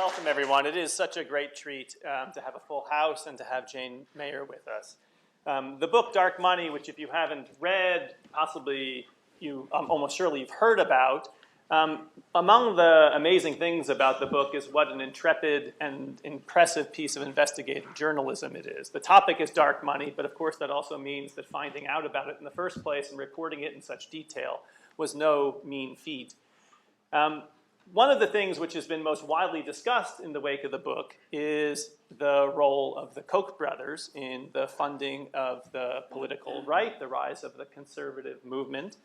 Welcome, everyone. It is such a great treat to have a full house and to have Jane Mayer with us. The book Dark Money, which if you haven't read, possibly you almost surely you've heard about, among the amazing things about the book is what an intrepid and impressive piece of investigative journalism it is. The topic is dark money, but of course that also means that finding out about it in the first place and reporting it in such detail was no mean feat. One of the things which has been most widely discussed in the wake of the book is the role of the Koch brothers in the funding of the political right, the rise of the conservative movement.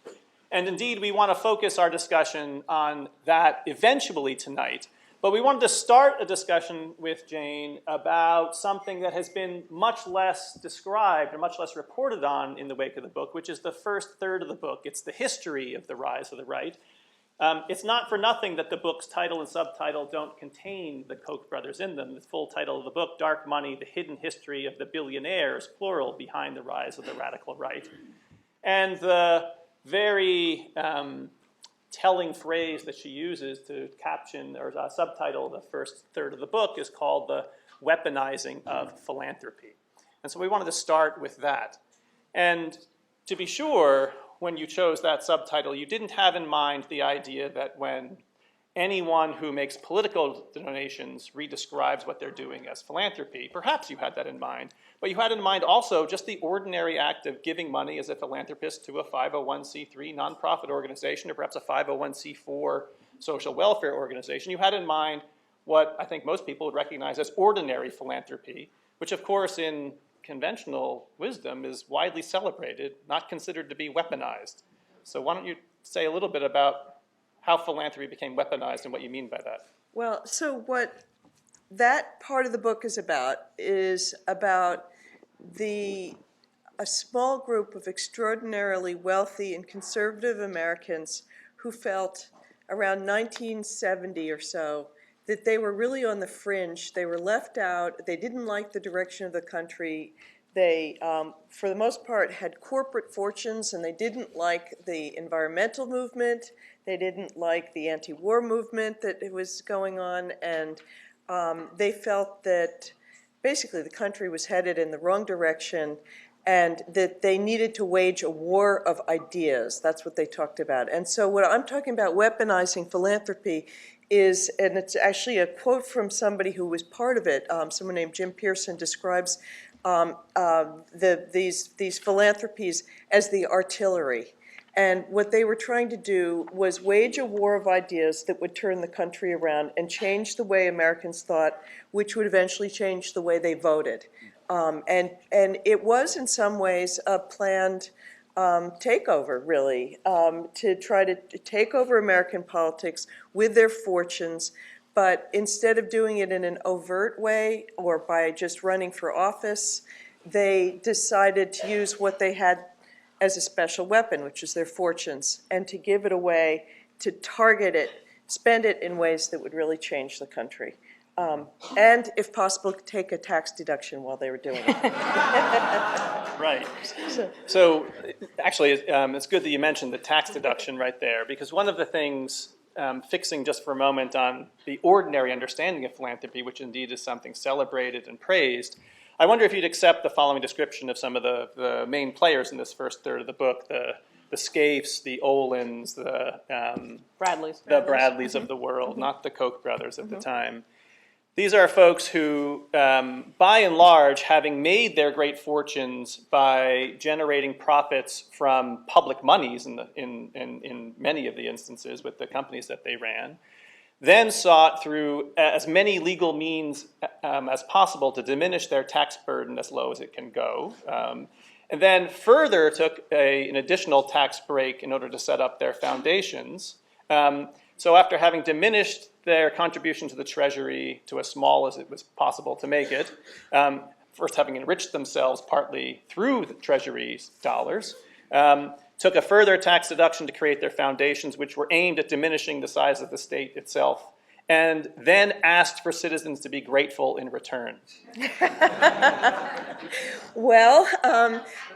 And indeed, we want to focus our discussion on that eventually tonight. But we wanted to start a discussion with Jane about something that has been much less described or much less reported on in the wake of the book, which is the first third of the book. It's the history of the rise of the right. It's not for nothing that the book's title and subtitle don't contain the Koch brothers in them. The full title of the book, Dark Money, The Hidden History of the Billionaires, plural, Behind the Rise of the Radical Right. And the very telling phrase that she uses to caption or subtitle the first third of the book is called the weaponizing of philanthropy. And so we wanted to start with that. And to be sure, when you chose that subtitle, you didn't have in mind the idea that when anyone who makes political donations redescribes what they're doing as philanthropy, perhaps you had that in mind, but you had in mind also just the ordinary act of giving money as a philanthropist to a 501c3 nonprofit organization or perhaps a 501c4 social welfare organization. You had in mind what I think most people would recognize as ordinary philanthropy, which of course in conventional wisdom is widely celebrated, not considered to be weaponized. So why don't you say a little bit about how philanthropy became weaponized and what you mean by that? Well, so what that part of the book is about a small group of extraordinarily wealthy and conservative Americans who felt around 1970 or so that they were really on the fringe. They were left out. They didn't like the direction of the country. They, for the most part, had corporate fortunes, and they didn't like the environmental movement. They didn't like the anti-war movement that was going on, and they felt that basically the country was headed in the wrong direction and that they needed to wage a war of ideas. That's what they talked about. And so what I'm talking about, weaponizing philanthropy, is, and it's actually a quote from somebody who was part of it, someone named Jim Pearson describes these philanthropies as the artillery. And what they were trying to do was wage a war of ideas that would turn the country around and change the way Americans thought, which would eventually change the way they voted. And it was in some ways a planned takeover, really, to try to take over American politics with their fortunes, but instead of doing it in an overt way or by just running for office, they decided to use what they had as a special weapon, which is their fortunes, and to give it away, to target it, spend it in ways that would really change the country. And, if possible, take a tax deduction while they were doing it. Right. So actually, it's good that you mentioned the tax deduction right there, because one of the things, fixing just for a moment on the ordinary understanding of philanthropy, which indeed is something celebrated and praised, I wonder if you'd accept the following description of some of the main players in this first third of the book, the Scaifes, the Olins, the Bradleys of the world, not the Koch brothers at the time. These are folks who, by and large, having made their great fortunes by generating profits from public monies in many of the instances with the companies that they ran, then sought through as many legal means as possible to diminish their tax burden as low as it can go, and then further took an additional tax break in order to set up their foundations. So after having diminished their contribution to the Treasury to as small as it was possible to make it, first having enriched themselves partly through the Treasury's dollars, took a further tax deduction to create their foundations, which were aimed at diminishing the size of the state itself, and then asked for citizens to be grateful in return. Well,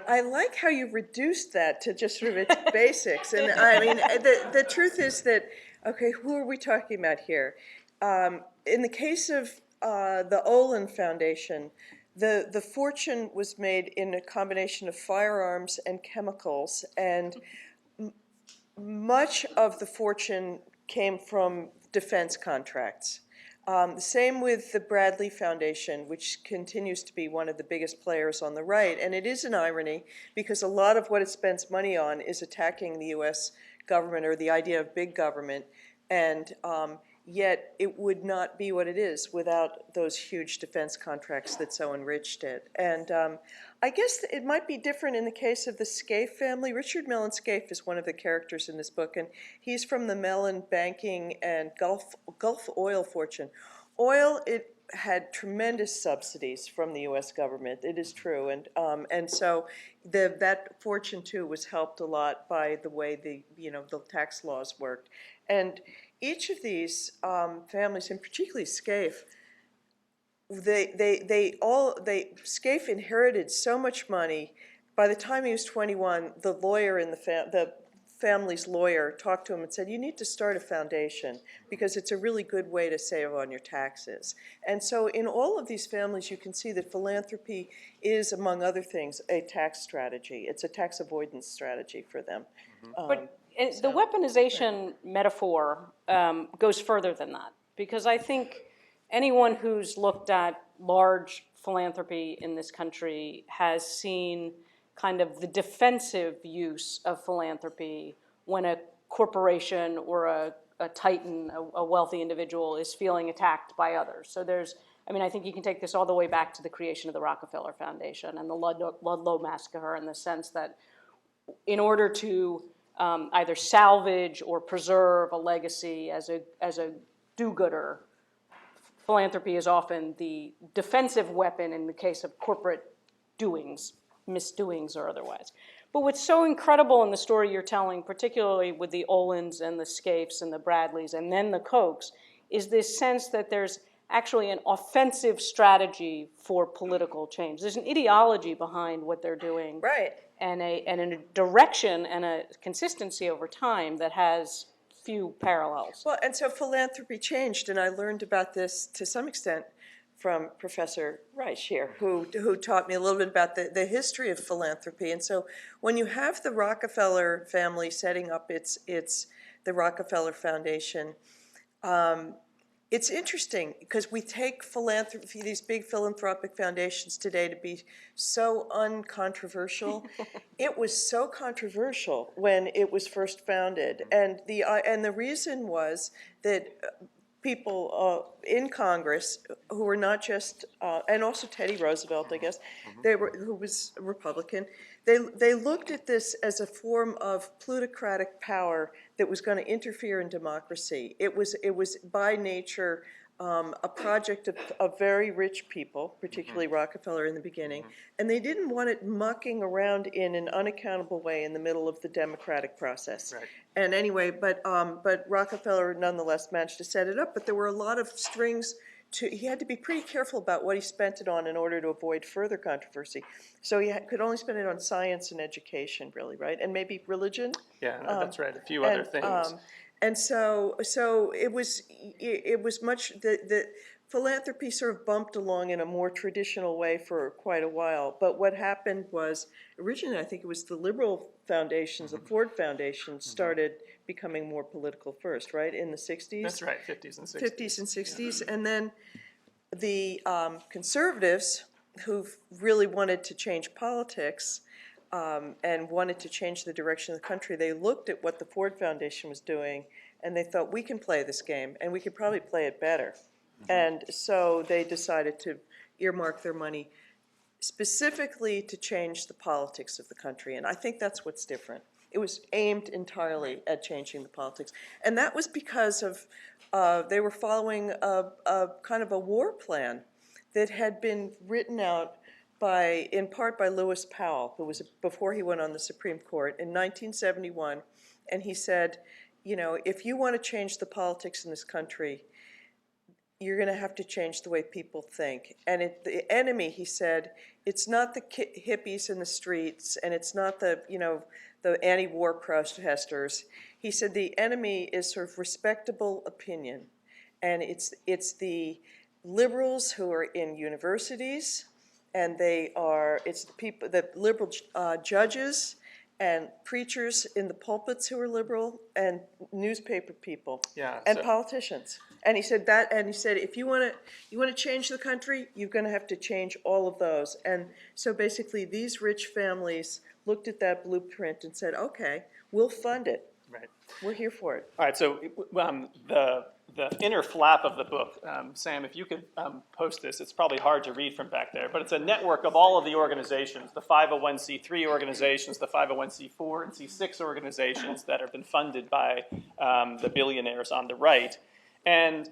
I like how you reduced that to just sort of its basics. And I mean, the truth is that, okay, who are we talking about here? In the case of the Olin Foundation, the fortune was made in a combination of firearms and chemicals, and much of the fortune came from defense contracts. The same with the Bradley Foundation, which continues to be one of the biggest players on the right. And it is an irony because a lot of what it spends money on is attacking the US government or the idea of big government. And yet it would not be what it is without those huge defense contracts that so enriched it. And I guess it might be different in the case of the Scaife family. Richard Mellon Scaife is one of the characters in this book, and he's from the Mellon banking and Gulf oil fortune. Oil, it had tremendous subsidies from the U.S. government. It is true, and so that fortune too was helped a lot by the way the tax laws worked. And each of these families, and particularly Scaife, Scaife inherited so much money. By the time he was 21, the lawyer in the family's lawyer talked to him and said, "You need to start a foundation because it's a really good way to save on your taxes." And so, in all of these families, you can see that philanthropy is, among other things, a tax strategy. It's a tax avoidance strategy for them. But the weaponization metaphor goes further than that, because I think anyone who's looked at large philanthropy in this country has seen kind of the defensive use of philanthropy when a corporation or a titan, a wealthy individual, is feeling attacked by others. So I think you can take this all the way back to the creation of the Rockefeller Foundation and the Ludlow Massacre, in the sense that in order to either salvage or preserve a legacy as a do-gooder, philanthropy is often the defensive weapon in the case of corporate doings, misdoings or otherwise. But what's so incredible in the story you're telling, particularly with the Olins and the Scaifes and the Bradleys and then the Kochs, is this sense that there's actually an offensive strategy for political change. There's an ideology behind what they're doing. Right. And a direction and a consistency over time that has few parallels. Well, and so philanthropy changed, and I learned about this to some extent from Professor Reich here, who taught me a little bit about the history of philanthropy. And so when you have the Rockefeller family setting up the Rockefeller Foundation, it's interesting because we take philanthropy, these big philanthropic foundations today, to be so uncontroversial. It was so controversial when it was first founded, and the reason was that people in Congress who were not just, and also Teddy Roosevelt, I guess, who was a Republican, they looked at this as a form of plutocratic power that was going to interfere in democracy. It was by nature a project of very rich people, particularly Rockefeller in the beginning, and they didn't want it mucking around in an unaccountable way in the middle of the democratic process. Right. And anyway, but Rockefeller nonetheless managed to set it up, but there were a lot of strings he had to be pretty careful about what he spent it on in order to avoid further controversy. So he could only spend it on science and education, really, right? And maybe religion. Yeah, no, that's right. A few other things. And so it was much, the philanthropy sort of bumped along in a more traditional way for quite a while. But what happened was, originally I think it was the liberal foundations, the Ford Foundation, started becoming more political first, right, in the 60s? That's right, 50s and 60s. 50s and 60s. And then the conservatives, who really wanted to change politics, and wanted to change the direction of the country, they looked at what the Ford Foundation was doing, and they thought, we can play this game, and we could probably play it better. And so they decided to earmark their money specifically to change the politics of the country, and I think that's what's different. It was aimed entirely at changing the politics, and that was because of they were following a kind of a war plan that had been written out in part by Lewis Powell, who was before he went on the Supreme Court in 1971, and he said, if you want to change the politics in this country, you're going to have to change the way people think. And the enemy, he said, it's not the hippies in the streets, and it's not the anti-war protesters. He said the enemy is sort of respectable opinion. And it's the liberals who are in universities, and it's the liberal judges and preachers in the pulpits who are liberal, and newspaper people, and politicians. And he said if you want to change the country, you're going to have to change all of those. And so basically, these rich families looked at that blueprint and said, okay, we'll fund it. Right. We're here for it. All right, so the inner flap of the book, Sam, if you could post this, it's probably hard to read from back there, but it's a network of all of the organizations, the 501c3 organizations, the 501c4 and C6 organizations that have been funded by the billionaires on the right. And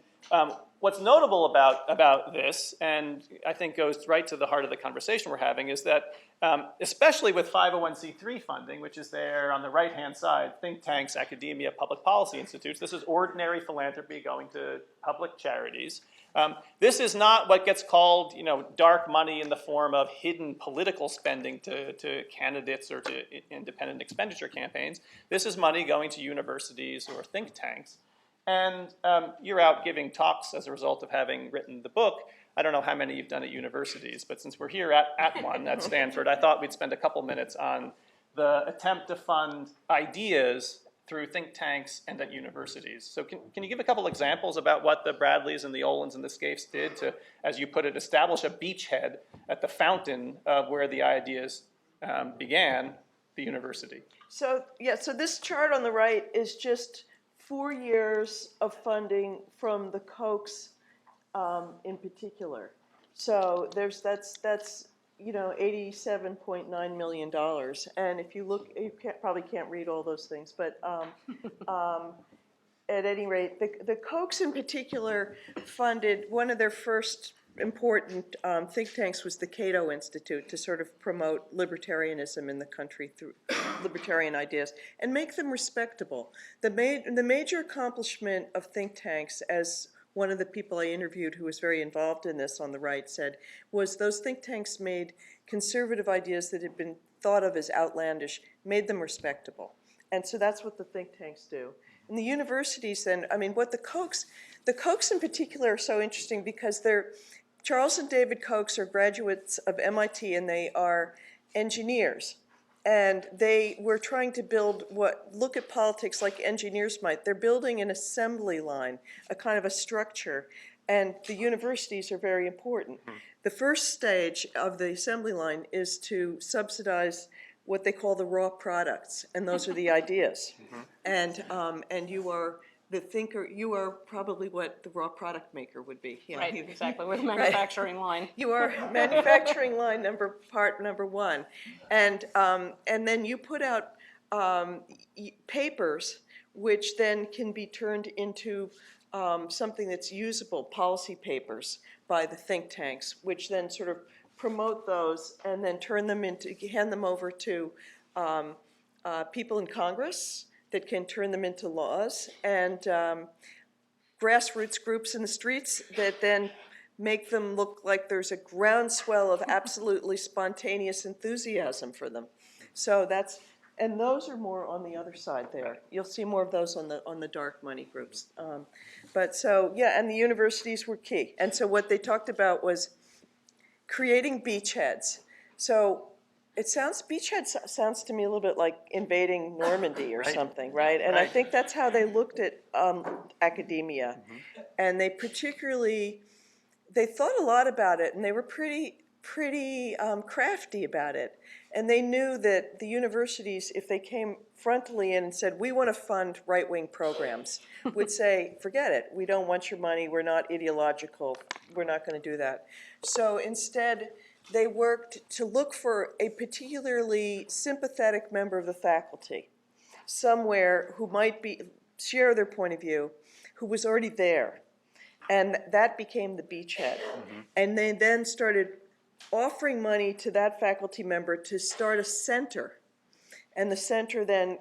what's notable about this, and I think goes right to the heart of the conversation we're having, is that especially with 501c3 funding, which is there on the right-hand side, think tanks, academia, public policy institutes, this is ordinary philanthropy going to public charities. This is not what gets called, dark money in the form of hidden political spending to candidates or to independent expenditure campaigns. This is money going to universities or think tanks. And you're out giving talks as a result of having written the book. I don't know how many you've done at universities, but since we're here at one, at Stanford, I thought we'd spend a couple minutes on the attempt to fund ideas through think tanks and at universities. So can you give a couple examples about what the Bradleys and the Olins and the Scaife did to, as you put it, establish a beachhead at the fountain of where the ideas began, the university? So this chart on the right is just 4 years of funding from the Kochs in particular. So that's $87.9 million. And if you look, you probably can't read all those things, but at any rate, the Kochs in particular funded one of their first important think tanks was the Cato Institute to sort of promote libertarianism in the country through libertarian ideas and make them respectable. The major accomplishment of think tanks, as one of the people I interviewed who was very involved in this on the right said, was those think tanks made conservative ideas that had been thought of as outlandish, made them respectable. And so that's what the think tanks do. And the universities then, what the Kochs in particular are so interesting because Charles and David Koch are graduates of MIT and they are engineers. And they were trying to look at politics like engineers might. They're building an assembly line, a kind of a structure, and the universities are very important. The first stage of the assembly line is to subsidize what they call the raw products, and those are the ideas. And you are the thinker, you are probably what the raw product maker would be. Right, exactly, with manufacturing line. You are manufacturing line part number one. And then you put out papers which then can be turned into something that's usable, policy papers by the think tanks, which then sort of promote those and then hand them over to people in Congress that can turn them into laws, and grassroots groups in the streets that then make them look like there's a groundswell of absolutely spontaneous enthusiasm for them. So and those are more on the other side there. You'll see more of those on the dark money groups. And the universities were key. And so what they talked about was creating beachheads. So beachhead sounds to me a little bit like invading Normandy or something, right? And I think that's how they looked at academia. And they thought a lot about it, and they were pretty crafty about it. And they knew that the universities, if they came frontally in and said, we want to fund right-wing programs, would say, forget it, we don't want your money, we're not ideological, we're not going to do that. So instead, they worked to look for a particularly sympathetic member of the faculty, somewhere who might share their point of view, who was already there. And that became the beachhead. And they then started offering money to that faculty member to start a center. And the center then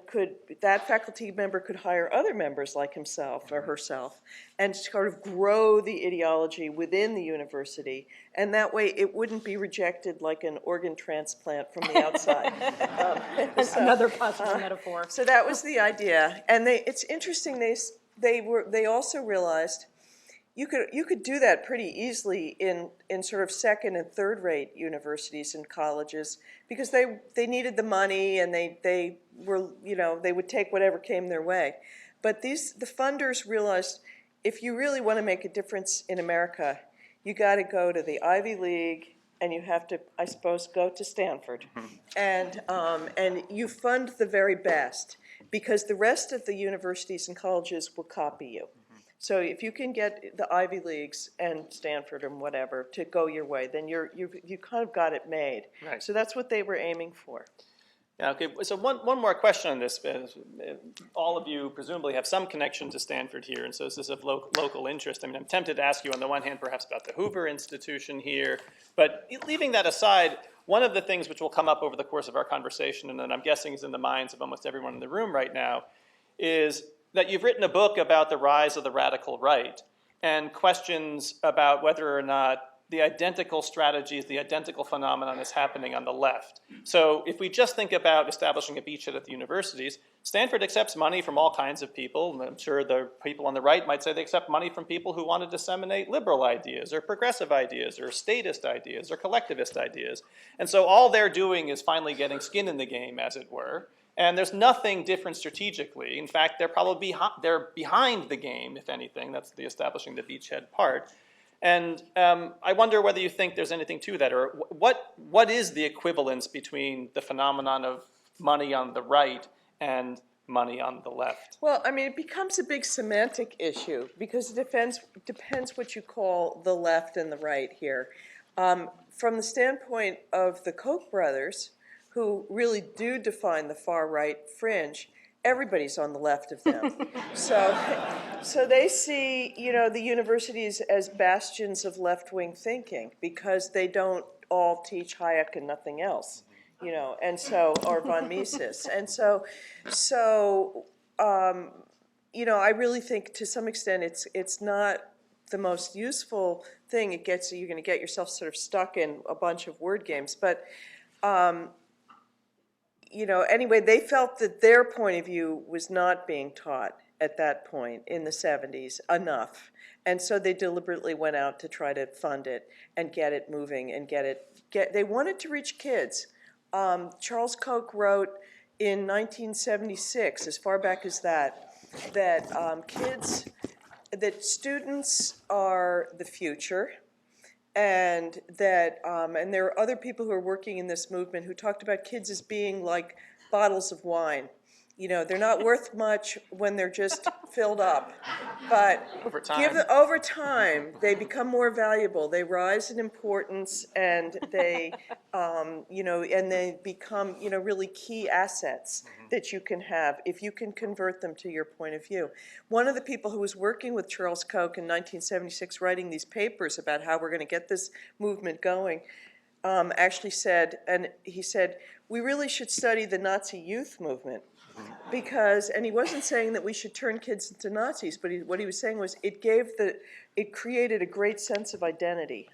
that faculty member could hire other members like himself or herself and sort of grow the ideology within the university. And that way it wouldn't be rejected like an organ transplant from the outside. Another positive metaphor. So that was the idea. And it's interesting, they also realized you could do that pretty easily in sort of second and third rate universities and colleges, because they needed the money, and they were, they would take whatever came their way. But the funders realized, if you really want to make a difference in America, you got to go to the Ivy League, and you have to, I suppose, go to Stanford, and you fund the very best, because the rest of the universities and colleges will copy you. So if you can get the Ivy Leagues and Stanford and whatever to go your way, then you kind of got it made. Right. So that's what they were aiming for. Yeah, okay, so one more question on this. All of you presumably have some connection to Stanford here, and so this is of local interest. I mean, I'm tempted to ask you on the one hand perhaps about the Hoover Institution here, but leaving that aside, one of the things which will come up over the course of our conversation, and that I'm guessing is in the minds of almost everyone in the room right now, is that you've written a book about the rise of the radical right, and questions about whether or not the identical strategies, the identical phenomenon is happening on the left. So if we just think about establishing a beachhead at the universities, Stanford accepts money from all kinds of people, and I'm sure the people on the right might say they accept money from people who want to disseminate liberal ideas, or progressive ideas, or statist ideas, or collectivist ideas. And so all they're doing is finally getting skin in the game, as it were. And there's nothing different strategically. In fact, they're probably they're behind the game, if anything. That's the establishing the beachhead part. And I wonder whether you think there's anything to that, or what is the equivalence between the phenomenon of money on the right and money on the left? Well, I mean, it becomes a big semantic issue, because it depends what you call the left and the right here. From the standpoint of the Koch brothers, who really do define the far right fringe, everybody's on the left of them. So they see, the universities as bastions of left-wing thinking, because they don't all teach Hayek and nothing else, and so, or von Mises. And I really think to some extent it's not the most useful thing. You're going to get yourself sort of stuck in a bunch of word games, but anyway, they felt that their point of view was not being taught at that point in the 70s enough. And so they deliberately went out to try to fund it and get it moving and they wanted to reach kids. Charles Koch wrote in 1976, as far back as that students are the future, and that and there are other people who are working in this movement who talked about kids as being like bottles of wine. They're not worth much when they're just filled up, but over time they become more valuable. They rise in importance, and they and they become really key assets that you can have if you can convert them to your point of view. One of the people who was working with Charles Koch in 1976, writing these papers about how we're going to get this movement going, actually said, we really should study the Nazi youth movement, because, and he wasn't saying that we should turn kids into Nazis, but what he was saying was it created a great sense of identity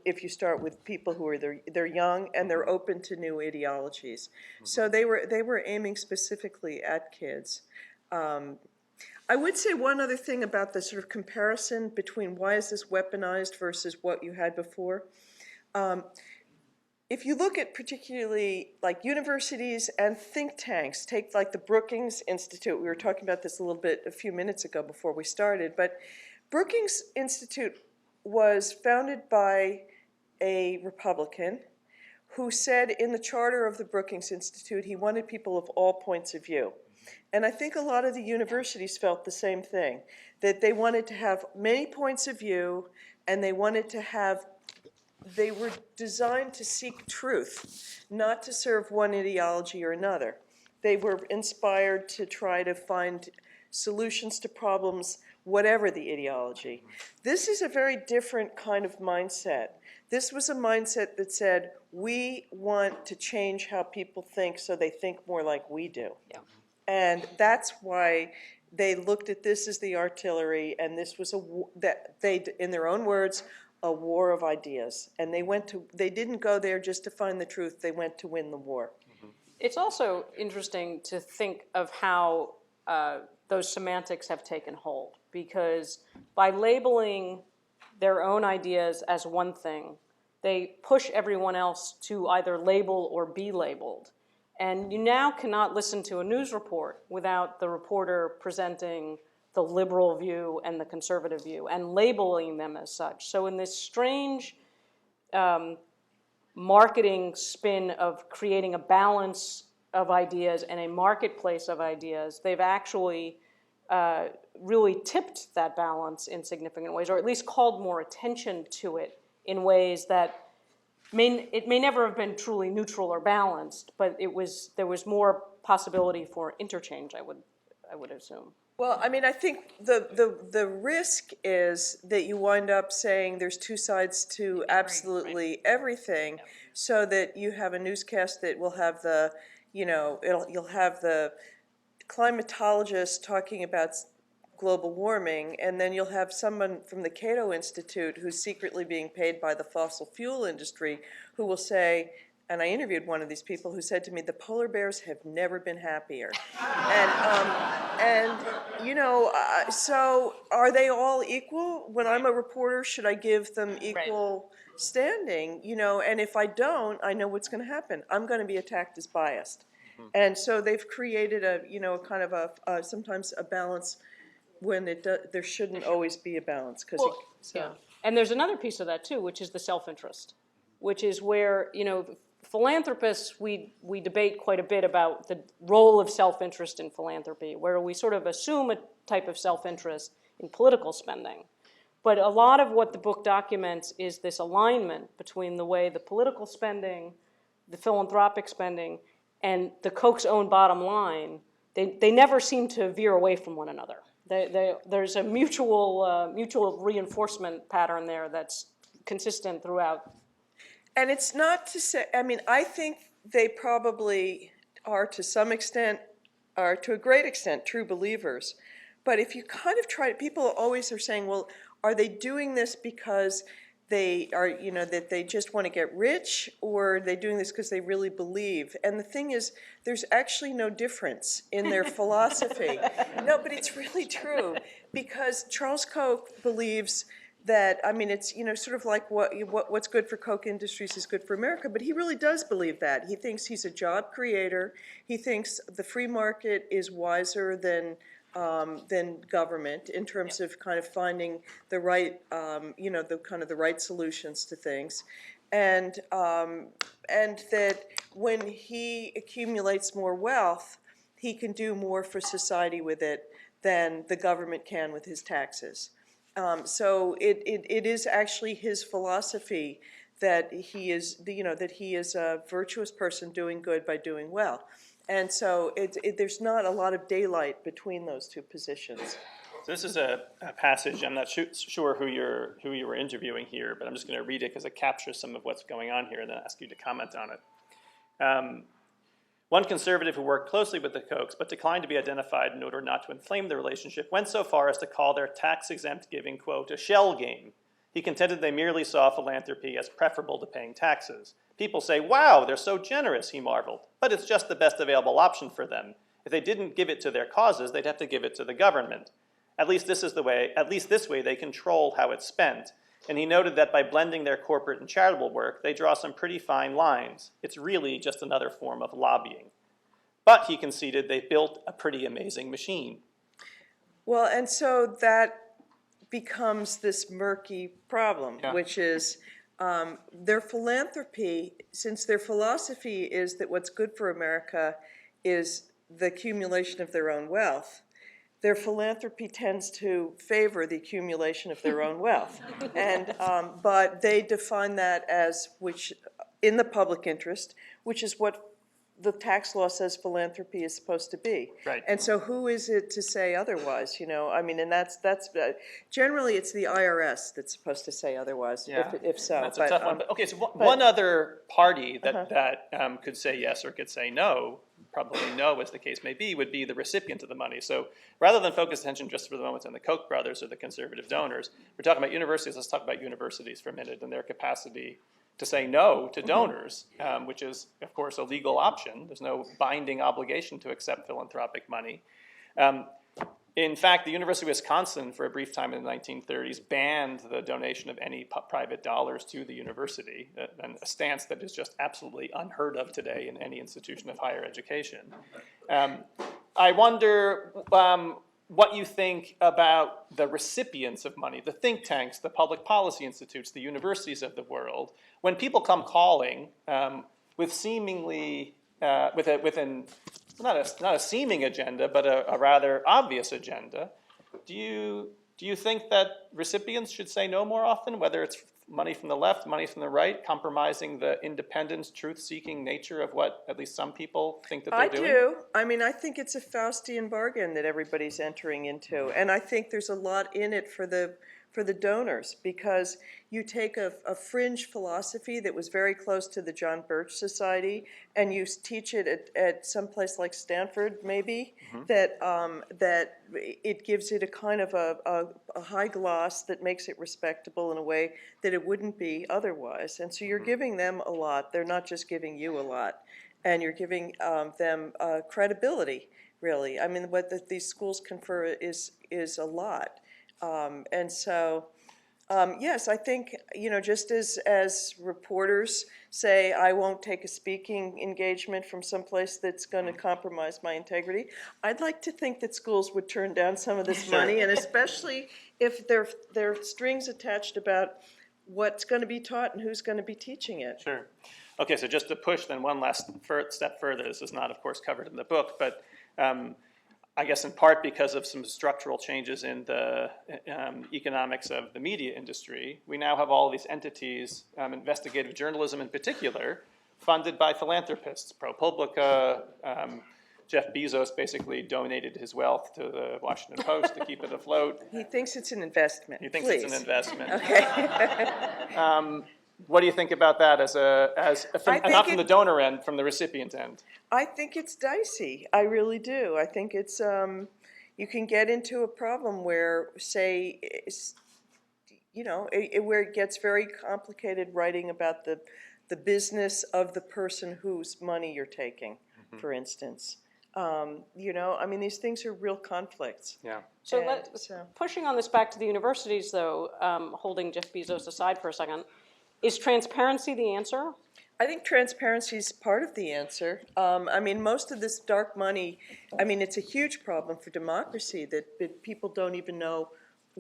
if you start with people who are they're young and they're open to new ideologies. So they were aiming specifically at kids. I would say one other thing about the sort of comparison between why is this weaponized versus what you had before. If you look at particularly like universities and think tanks, take like the Brookings Institute. We were talking about this a little bit a few minutes ago before we started, but Brookings Institute was founded by a Republican who said in the charter of the Brookings Institute he wanted people of all points of view. And I think a lot of the universities felt the same thing, that they wanted to have many points of view, and they were designed to seek truth, not to serve one ideology or another. They were inspired to try to find solutions to problems, whatever the ideology. This is a very different kind of mindset. This was a mindset that said, we want to change how people think so they think more like we do. Yeah. And that's why they looked at this as the artillery, and this was in their own words, a war of ideas. And they didn't go there just to find the truth, they went to win the war. It's also interesting to think of how those semantics have taken hold. because by labeling their own ideas as one thing, they push everyone else to either label or be labeled. And you now cannot listen to a news report without the reporter presenting the liberal view and the conservative view and labeling them as such. So in this strange marketing spin of creating a balance of ideas and a marketplace of ideas, they've actually really tipped that balance in significant ways, or at least called more attention to it in ways that it may never have been truly neutral or balanced, but there was more possibility for interchange, I would assume. Well, I mean, I think the risk is that you wind up saying there's two sides to absolutely everything, so that you have a newscast that will have you'll have the climatologist talking about global warming, and then you'll have someone from the Cato Institute who's secretly being paid by the fossil fuel industry who will say, and I interviewed one of these people who said to me, the polar bears have never been happier. So are they all equal? When I'm a reporter, should I give them equal standing? And if I don't, I know what's going to happen. I'm going to be attacked as biased. And so they've created a kind of a sometimes a balance when there shouldn't always be a balance. And there's another piece of that too, which is the self-interest, which is where, philanthropists, we debate quite a bit about the role of self-interest in philanthropy, where we sort of assume a type of self-interest in political spending. But a lot of what the book documents is this alignment between the way the political spending, the philanthropic spending, and the Koch's own bottom line, they never seem to veer away from one another. There's a mutual reinforcement pattern there that's consistent throughout. And it's not to say, I mean, I think they probably are to some extent, or to a great extent, true believers. But if you kind of try, people always are saying, well, are they doing this because they are, that they just want to get rich, or are they doing this because they really believe? And the thing is, there's actually no difference in their philosophy. No, but it's really true, because Charles Koch believes that, I mean, it's, sort of like what's good for Koch Industries is good for America, but he really does believe that. He thinks he's a job creator. He thinks the free market is wiser than government in terms of kind of finding the right, the right solutions to things, and that when he accumulates more wealth, he can do more for society with it than the government can with his taxes. So it is actually his philosophy that he is, that he is a virtuous person doing good by doing well. And so there's not a lot of daylight between those two positions. So this is a passage, I'm not sure who you were interviewing here, but I'm just going to read it because it captures some of what's going on here and then ask you to comment on it. One conservative who worked closely with the Kochs but declined to be identified in order not to inflame the relationship went so far as to call their tax-exempt giving, quote, a shell game. He contended they merely saw philanthropy as preferable to paying taxes. People say, wow, they're so generous, he marveled, but it's just the best available option for them. If they didn't give it to their causes, they'd have to give it to the government. At least this way they control how it's spent. And he noted that by blending their corporate and charitable work, they draw some pretty fine lines. It's really just another form of lobbying. But, he conceded, they built a pretty amazing machine. Well, and so that becomes this murky problem, which is their philanthropy, since their philosophy is that what's good for America is the accumulation of their own wealth, their philanthropy tends to favor the accumulation of their own wealth. And, but they define that as in the public interest, which is what the tax law says philanthropy is supposed to be. Right. And so who is it to say otherwise, I mean, and that's generally it's the IRS that's supposed to say otherwise, if so. That's a tough one. But, okay, so one other party that could say yes or could say no, probably no as the case may be, would be the recipient of the money. So rather than focus attention just for the moment on the Koch brothers or the conservative donors, we're talking about universities. Let's talk about universities for a minute and their capacity to say no to donors, which is, of course, a legal option. There's no binding obligation to accept philanthropic money. in fact, the University of Wisconsin, for a brief time in the 1930s, banned the donation of any private dollars to the university, and a stance that is just absolutely unheard of today in any institution of higher education. I wonder what you think about the recipients of money, the think tanks, the public policy institutes, the universities of the world. When people come calling with seemingly, not a seeming agenda, but a rather obvious agenda, do you think that recipients should say no more often, whether it's money from the left, money from the right, compromising the independent, truth-seeking nature of what at least some people think that they're doing? I do. I mean, I think it's a Faustian bargain that everybody's entering into, and I think there's a lot in it for the donors, because you take a fringe philosophy that was very close to the John Birch Society, and you teach it at some place like Stanford, maybe, that it gives it a kind of a high gloss that makes it respectable in a way that it wouldn't be otherwise. And so you're giving them a lot. They're not just giving you a lot. And you're giving them credibility, really. I mean, what these schools confer is a lot. And so, yes, I think, just as reporters say, I won't take a speaking engagement from someplace that's going to compromise my integrity, I'd like to think that schools would turn down some of this money, and especially if there are strings attached about what's going to be taught and who's going to be teaching it. Sure. Okay, so just to push then one last step further, this is not, of course, covered in the book, but I guess in part because of some structural changes in the economics of the media industry, we now have all these entities, investigative journalism in particular, funded by philanthropists. ProPublica, Jeff Bezos basically donated his wealth to the Washington Post to keep it afloat. He thinks it's an investment. He thinks Please. it's an investment. Okay. What do you think about that not from the donor end, from the recipient end? I think it's dicey. I really do. I think it's, you can get into a problem where, say, where it gets very complicated writing about the business of the person whose money you're taking, for instance. I mean, these things are real conflicts. Yeah. So, pushing on this back to the universities, though, holding Jeff Bezos aside for a second, is transparency the answer? I think transparency is part of the answer. I mean, most of this dark money, I mean, it's a huge problem for democracy that people don't even know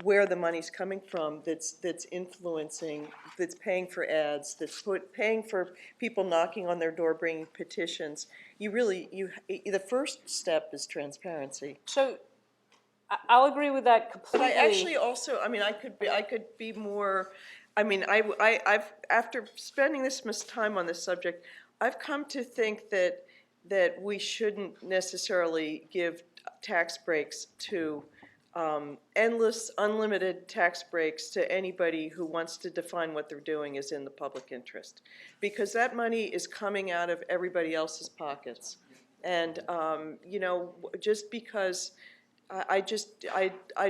where the money's coming from, that's influencing, that's paying for ads, that's paying for people knocking on their door, bringing petitions. The first step is transparency. So I'll agree with that completely. But I actually also, I mean, I could be more. I mean, I've after spending this much time on this subject, I've come to think that we shouldn't necessarily give tax breaks to endless, unlimited tax breaks to anybody who wants to define what they're doing as in the public interest, because that money is coming out of everybody else's pockets, and just because. I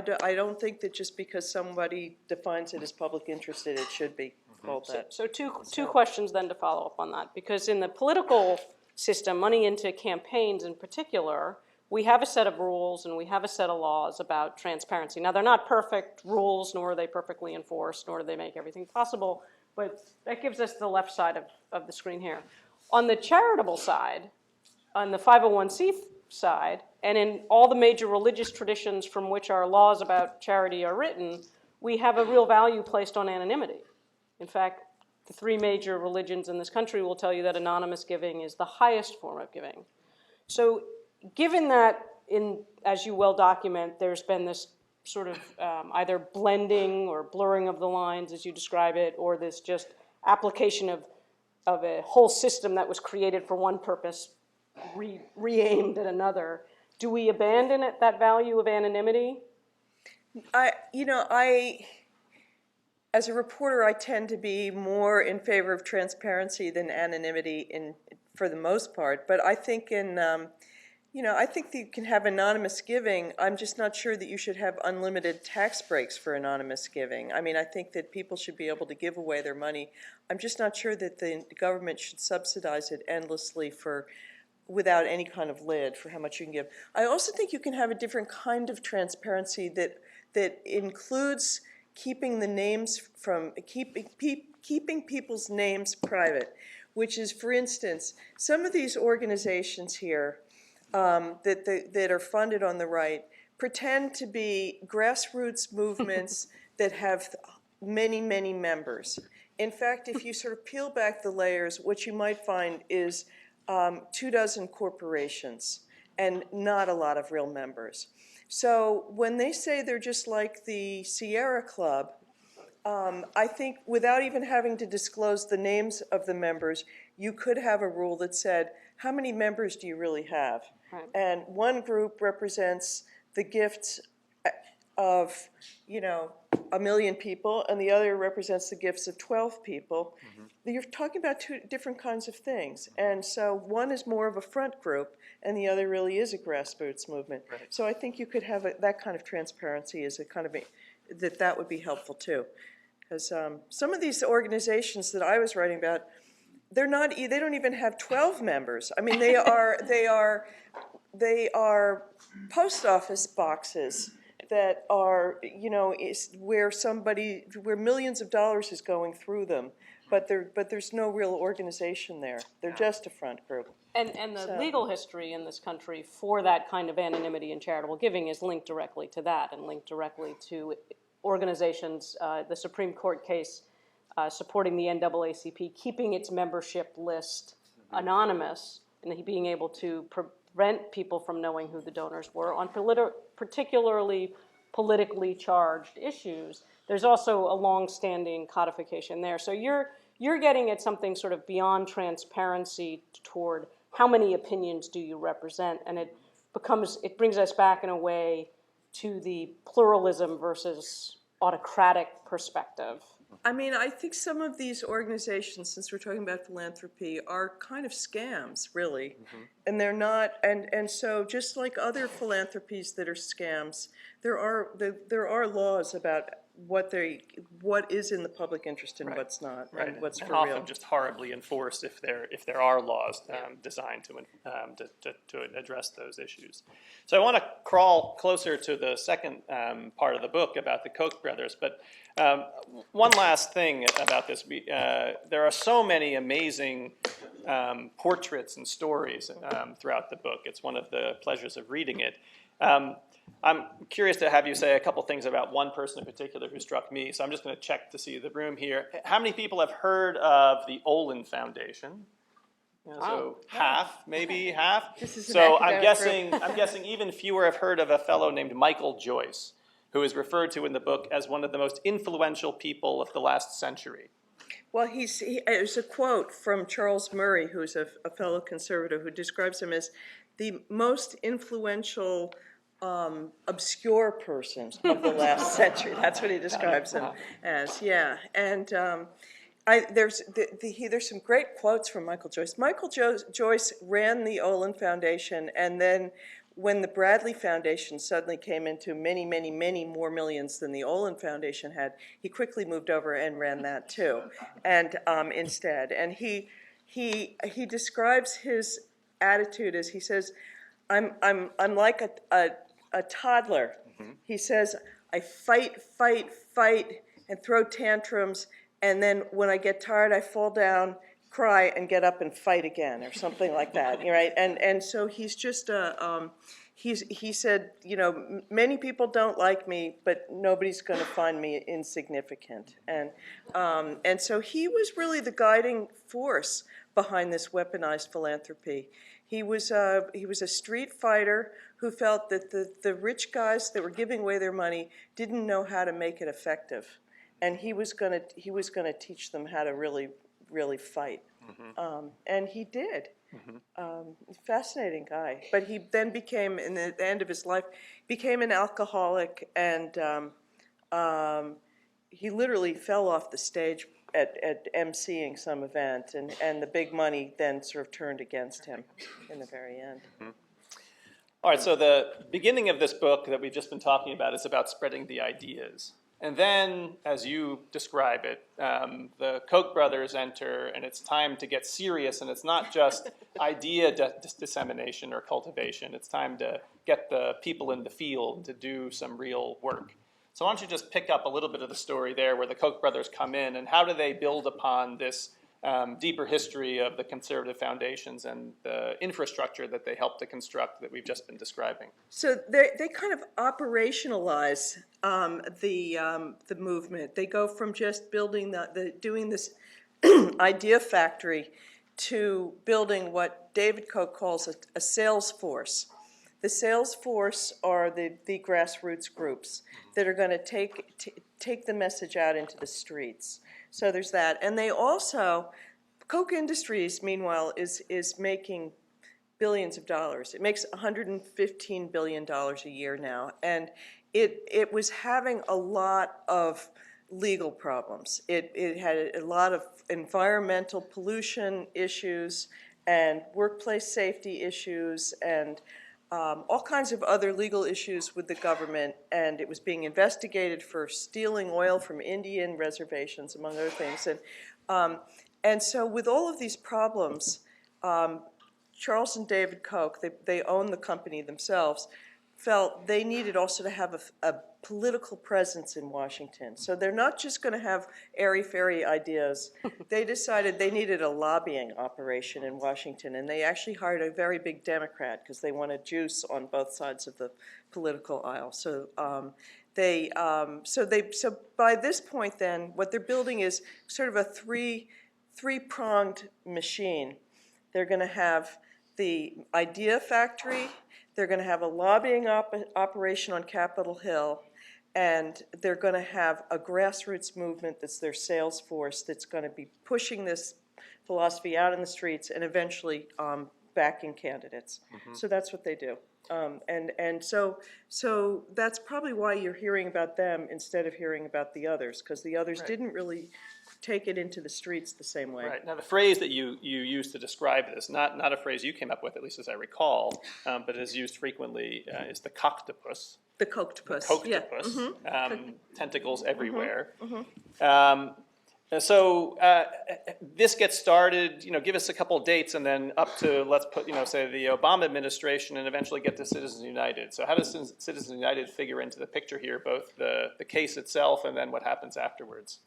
don't think that just because somebody defines it as public interest that it should be called that. So two questions then to follow up on that, because in the political system, money into campaigns in particular, we have a set of rules and we have a set of laws about transparency. Now, they're not perfect rules, nor are they perfectly enforced, nor do they make everything possible, but that gives us the left side of the screen here. On the charitable side, on the 501c side, and in all the major religious traditions from which our laws about charity are written, we have a real value placed on anonymity. In fact, the three major religions in this country will tell you that anonymous giving is the highest form of giving. So given that, as you well document, there's been this sort of either blending or blurring of the lines, as you describe it, or this just application of a whole system that was created for one purpose, re-aimed at another, do we abandon that value of anonymity? As a reporter, I tend to be more in favor of transparency than anonymity for the most part. But I think I think that you can have anonymous giving. I'm just not sure that you should have unlimited tax breaks for anonymous giving. I mean, I think that people should be able to give away their money. I'm just not sure that the government should subsidize it endlessly for without any kind of lid for how much you can give. I also think you can have a different kind of transparency that includes keeping the names from keeping people's names private, which is, for instance, some of these organizations here that are funded on the right pretend to be grassroots movements that have many, many members. In fact, if you sort of peel back the layers, what you might find is 24 corporations and not a lot of real members. So when they say they're just like the Sierra Club, I think without even having to disclose the names of the members, you could have a rule that said, how many members do you really have? Right. And one group represents the gifts of, 1 million people, and the other represents the gifts of 12 people. You're talking about two different kinds of things. And so one is more of a front group, and the other really is a grassroots movement. Right. So I think you could have that kind of transparency as a kind of that would be helpful too. Because some of these organizations that I was writing about, they don't even have 12 members. I mean, they are post office boxes that are, where millions of dollars is going through them, but there's no real organization there. They're just a front group. And the legal history in this country for that kind of anonymity and charitable giving is linked directly to that, and linked directly to organizations, the Supreme Court case supporting the NAACP, keeping its membership list anonymous, and being able to prevent people from knowing who the donors were on particularly politically charged issues. There's also a long-standing codification there. So you're getting at something sort of beyond transparency toward how many opinions do you represent, and it brings us back in a way to the pluralism versus autocratic perspective. I mean, I think some of these organizations, since we're talking about philanthropy, are kind of scams, really. And they're not, and so just like other philanthropies that are scams, there are laws about what is in the public interest and what's not, and what's for often real. just horribly enforced if there are laws designed to address those issues. So I want to crawl closer to the second part of the book about the Koch brothers, but one last thing about this. There are so many amazing portraits and stories throughout the book. It's one of the pleasures of reading it. I'm curious to have you say a couple things about one person in particular who struck me. So I'm just going to check to see the room here. How many people have heard of the Olin Foundation? So half, maybe half. This is an so I'm academic group. I'm guessing even fewer have heard of a fellow named Michael Joyce, who is referred to in the book as one of the most influential people of the last century. Well, there's a quote from Charles Murray, who's a fellow conservative, who describes him as the most influential obscure person of the last century. That's what he describes him as, yeah. And there's some great quotes from Michael Joyce. Michael Joyce ran the Olin Foundation, and then when the Bradley Foundation suddenly came into many, many, many more millions than the Olin Foundation had, he quickly moved over and ran that too, and instead. And he describes his attitude as, he says, I'm like a toddler. He says, I fight, and throw tantrums, and then when I get tired, I fall down, cry, and get up and fight again, or something like that, right? And so he's just he said, many people don't like me, but nobody's going to find me insignificant. And so he was really the guiding force behind this weaponized philanthropy. He was a street fighter who felt that the rich guys that were giving away their money didn't know how to make it effective, and he was going to teach them how to really fight, and he did. Fascinating guy, but he then became, in the end of his life, became an alcoholic, and he literally fell off the stage at emceeing some event, and the big money then sort of turned against him in the very end. All right, so the beginning of this book that we've just been talking about is about spreading the ideas. And then, as you describe it, the Koch brothers enter, and it's time to get serious, and it's not just idea dissemination or cultivation. It's time to get the people in the field to do some real work. So why don't you just pick up a little bit of the story there where the Koch brothers come in, and how do they build upon this deeper history of the conservative foundations and the infrastructure that they helped to construct that we've just been describing? So they kind of operationalize the movement. They go from just building doing this idea factory to building what David Koch calls a sales force. The sales force are the grassroots groups that are going to take the message out into the streets. So there's that. And they also, Koch Industries, meanwhile, is making billions of dollars. It makes $115 billion a year now. And it was having a lot of legal problems. It had a lot of environmental pollution issues and workplace safety issues and all kinds of other legal issues with the government, and it was being investigated for stealing oil from Indian reservations, among other things. And so with all of these problems, Charles and David Koch, they own the company themselves, felt they needed also to have a political presence in Washington. So they're not just going to have airy-fairy ideas. They decided they needed a lobbying operation in Washington, and they actually hired a very big Democrat because they wanted juice on both sides of the political aisle. So so by this point, then, what they're building is sort of a three-pronged machine. They're going to have the idea factory. They're going to have a lobbying operation on Capitol Hill, and they're going to have a grassroots movement that's their sales force that's going to be pushing this philosophy out in the streets and eventually backing candidates. So that's what they do. And so that's probably why you're hearing about them instead of hearing about the others, because the others didn't really take it into the streets the same way. Right. Now, the phrase that you use to describe this, not a phrase you came up with, at least as I recall, but is used frequently, is the cocktopus. The cocktopus. The cocktopus. Yeah. Tentacles everywhere. So this gets started, give us a couple of dates and then up to, let's put, say the Obama administration and eventually get to Citizens United. So how does Citizens United figure into the picture here, both the case itself and then what happens afterwards?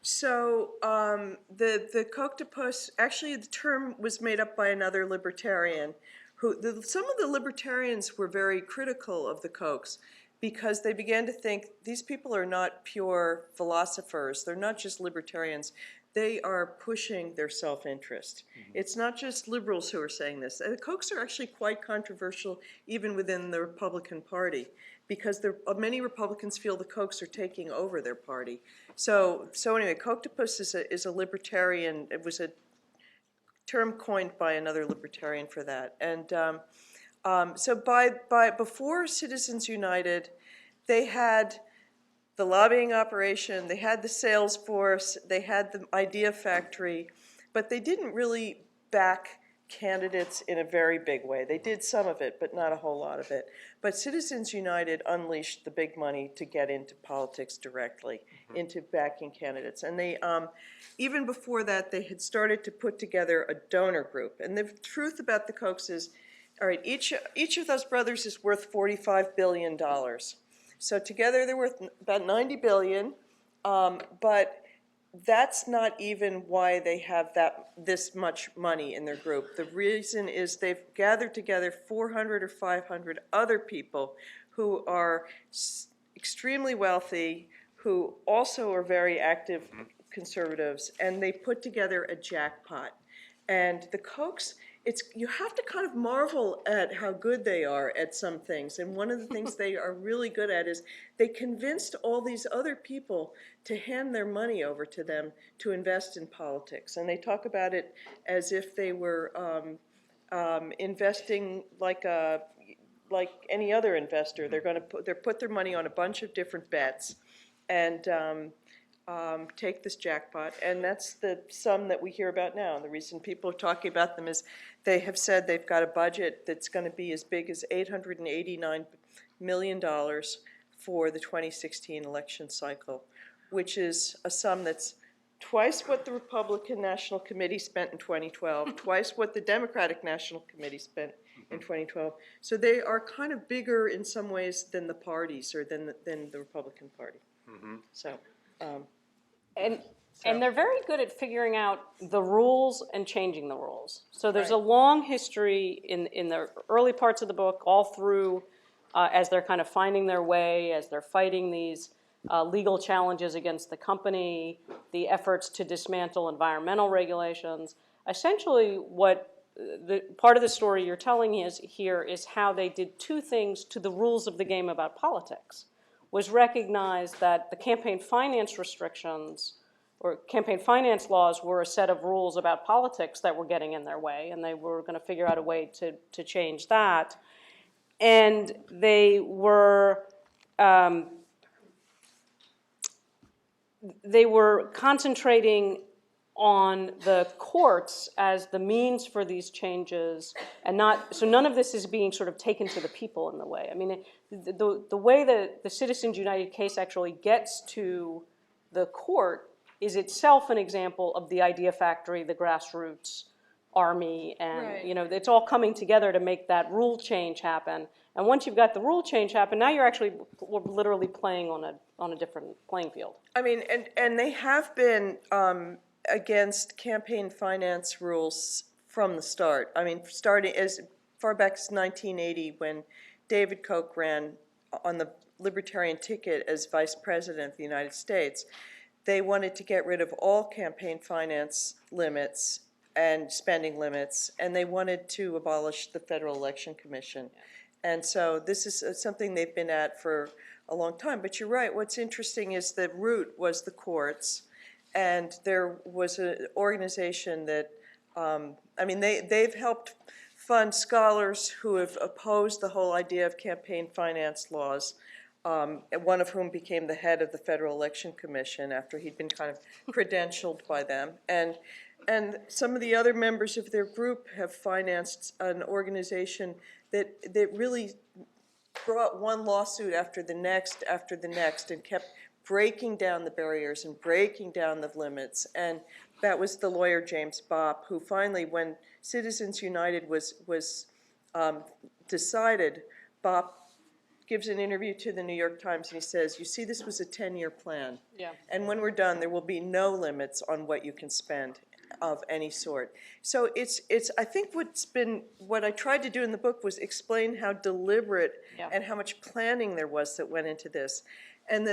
So the cocktopus, actually the term was made up by another libertarian some of the libertarians were very critical of the Kochs because they began to think these people are not pure philosophers. They're not just libertarians. They are pushing their self-interest. It's not just liberals who are saying this. The Kochs are actually quite controversial even within the Republican Party because many Republicans feel the Kochs are taking over their party. So anyway, cocktopus is a libertarian. It was a term coined by another libertarian for that. And so before Citizens United, they had the lobbying operation, they had the sales force, they had the idea factory, but they didn't really back candidates in a very big way. They did some of it, but not a whole lot of it. But Citizens United unleashed the big money to get into politics directly, into backing candidates. And they, even before that, they had started to put together a donor group. And the truth about the Kochs is, all right, each of those brothers is worth $45 billion. So together they're worth about $90 billion, but that's not even why they have this much money in their group. The reason is they've gathered together 400 or 500 other people who are extremely wealthy, who also are very active conservatives, and they put together a jackpot. And the Kochs, you have to kind of marvel at how good they are at some things. And one of the things they are really good at is they convinced all these other people to hand their money over to them to invest in politics. And they talk about it as if they were investing like any other investor. They're going to put their money on a bunch of different bets and take this jackpot, and that's the sum that we hear about now. And the reason people are talking about them is they have said they've got a budget that's going to be as big as $889 million for the 2016 election cycle, which is a sum that's twice what the Republican National Committee spent in 2012, twice what the Democratic National Committee spent in 2012. So they are kind of bigger in some ways than the parties, or than the Republican Party. So, and they're very good at figuring out the rules and changing the rules. So there's a long history in the early parts of the book, all through as they're kind of finding their way, as they're fighting these legal challenges against the company, the efforts to dismantle environmental regulations. Essentially, what the part of the story you're telling here is how they did two things to the rules of the game about politics. Was recognize that the campaign finance restrictions or campaign finance laws were a set of rules about politics that were getting in their way, and they were going to figure out a way to change that. And they were concentrating on the courts as the means for these changes, and none of this is being sort of taken to the people in the way. I mean, the way that the Citizens United case actually gets to the court is itself an example of the idea factory, the grassroots army, and it's all coming together to make that rule change happen. And once you've got the rule change happen, now you're actually literally playing on a different playing field. I mean, and they have been against campaign finance rules from the start. I mean, starting as far back as 1980, when David Koch ran on the Libertarian ticket as Vice President of the United States, they wanted to get rid of all campaign finance limits and spending limits, and they wanted to abolish the Federal Election Commission. And so this is something they've been at for a long time. But you're right, what's interesting is the root was the courts. And there was an organization that, they've helped fund scholars who have opposed the whole idea of campaign finance laws, one of whom became the head of the Federal Election Commission after he'd been kind of credentialed by them. And some of the other members of their group have financed an organization that really brought one lawsuit after the next, and kept breaking down the barriers and breaking down the limits. And that was the lawyer James Bopp, who finally, when Citizens United was decided, Bopp gives an interview to the New York Times, and he says, "You see, this was a 10-year plan. Yeah. And when we're done, there will be no limits on what you can spend of any sort." So it's I think what I tried to do in the book was explain how deliberate and how much planning there was that went into this. And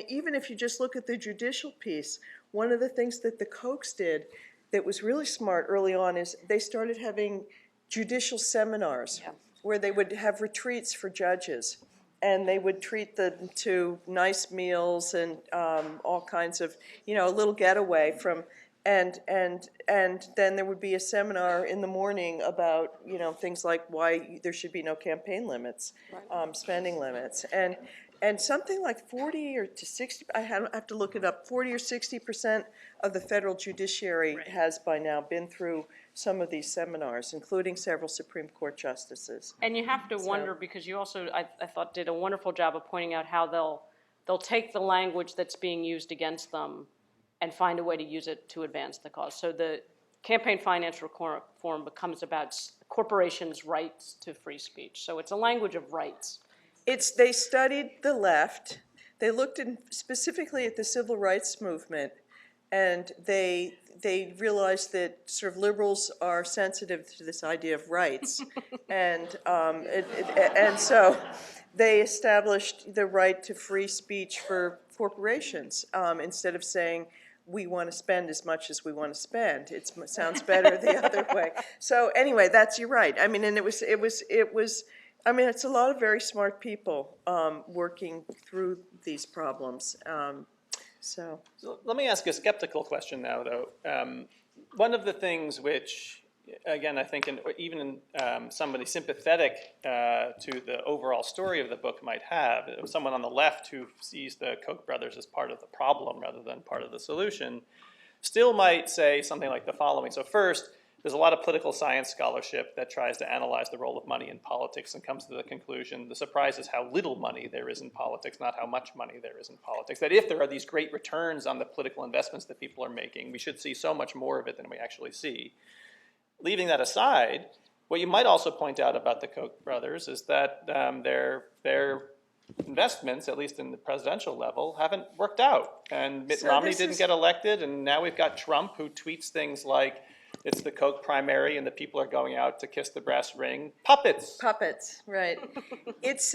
even if you just look at the judicial piece, one of the things that the Kochs did that was really smart early on is they started having judicial seminars where they would have retreats for judges, and they would treat them to nice meals and all kinds of, a little getaway from, and then there would be a seminar in the morning about, things like why there should be no campaign limits, spending limits, and something like 40 or to 60, I have to look it up, 40 or 60% of the federal judiciary has by now been through some of these seminars, including several Supreme Court justices. And you have to wonder, because you also, I thought, did a wonderful job of pointing out how they'll take the language that's being used against them and find a way to use it to advance the cause. So the campaign finance reform becomes about corporations' rights to free speech. So it's a language of rights. They studied the left. They looked specifically at the civil rights movement, and they realized that sort of liberals are sensitive to this idea of rights, and so they established the right to free speech for corporations instead of saying we want to spend as much as we want to spend. It sounds better the other way. So anyway, you're right. I mean, and it was. It's a lot of very smart people working through these problems. So let me ask a skeptical question now, though. One of the things which, again, I think even somebody sympathetic to the overall story of the book might have, someone on the left who sees the Koch brothers as part of the problem rather than part of the solution, still might say something like the following. So first, There's a lot of political science scholarship that tries to analyze the role of money in politics and comes to the conclusion the surprise is how little money there is in politics, not how much money there is in politics. That if there are these great returns on the political investments that people are making, we should see so much more of it than we actually see. Leaving that aside, what you might also point out about the Koch brothers is that their investments, at least in the presidential level, haven't worked out. And Mitt Romney didn't get elected, and now we've got Trump who tweets things like, it's the Koch primary and the people are going out to kiss the brass ring. Puppets. Puppets, right. It's,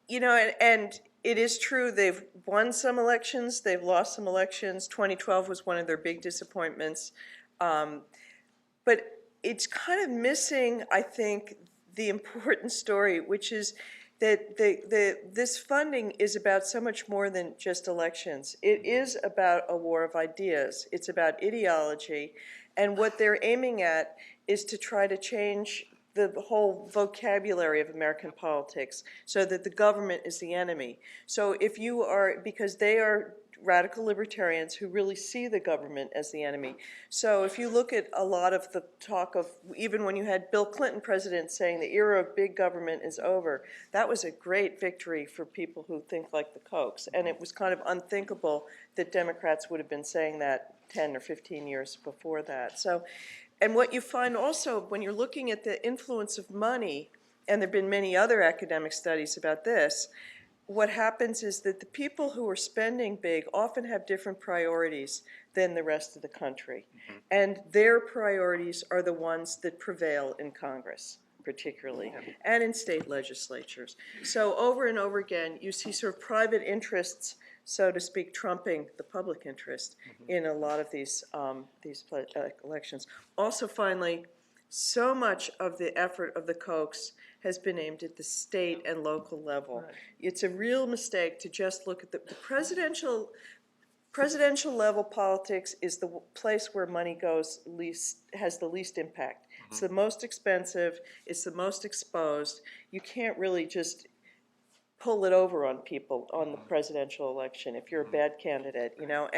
you know, and it is true they've won some elections, they've lost some elections. 2012 was one of their big disappointments. But it's kind of missing, I think, the important story, which is that this funding is about so much more than just elections. It is about a war of ideas. It's about ideology. And what they're aiming at is to try to change the whole vocabulary of American politics so that the government is the enemy. So if you are, because they are radical libertarians who really see the government as the enemy. So if you look at a lot of the talk of, even when you had Bill Clinton president saying the era of big government is over, that was a great victory for people who think like the Kochs. And it was kind of unthinkable that Democrats would have been saying that 10 or 15 years before that. So, and what you find also when you're looking at the influence of money, and there have been many other academic studies about this, what happens is that the people who are spending big often have different priorities than the rest of the country. Mm-hmm. And their priorities are the ones that prevail in Congress, particularly, and in state legislatures. So over and over again, you see sort of private interests, so to speak, trumping the public interest in a lot of these elections. Also, finally, so much of the effort of the Kochs has been aimed at the state and local level. Right. It's a real mistake to just look at the presidential level politics is the place where money goes least, has the least impact. Mm-hmm. It's the most expensive, it's the most exposed. You can't really just pull it over on people on the presidential election if you're a bad candidate, you know.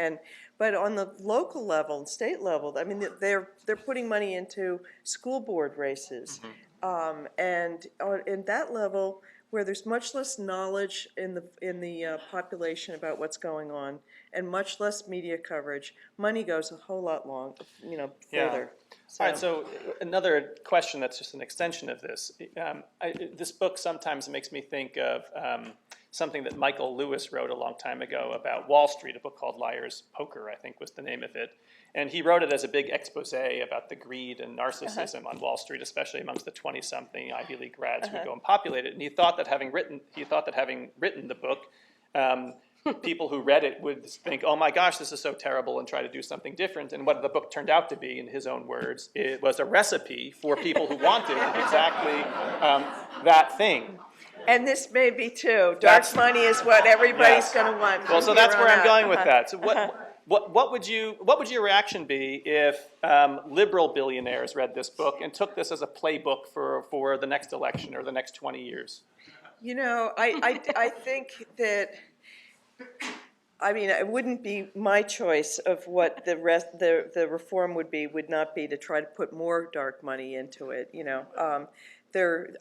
But on the local level and state level, I mean, they're putting money into school board races. Mm-hmm. And in that level, where there's much less knowledge in the population about what's going on, and much less media coverage, money goes a whole lot further. Yeah. So. All right. So another question that's just an extension of this. This book sometimes makes me think of something that Michael Lewis wrote a long time ago about Wall Street, a book called Liar's Poker, I think was the name of it. And he wrote it as a big expose about the greed and narcissism on Wall Street, especially amongst the 20-something Ivy League grads who go and populate it. And he thought that having written the book, people who read it would think, oh my gosh, this is so terrible, and try to do something different. And what the book turned out to be, in his own words, it was a recipe for people who wanted exactly that thing. And this may be too. Dark money is what everybody's going to want. Well, so that's where I'm going with that. So what would your reaction be if liberal billionaires read this book and took this as a playbook for the next election or the next 20 years? You know, I think that, I mean, it wouldn't be my choice of what the reform would not be to try to put more dark money into it, you know.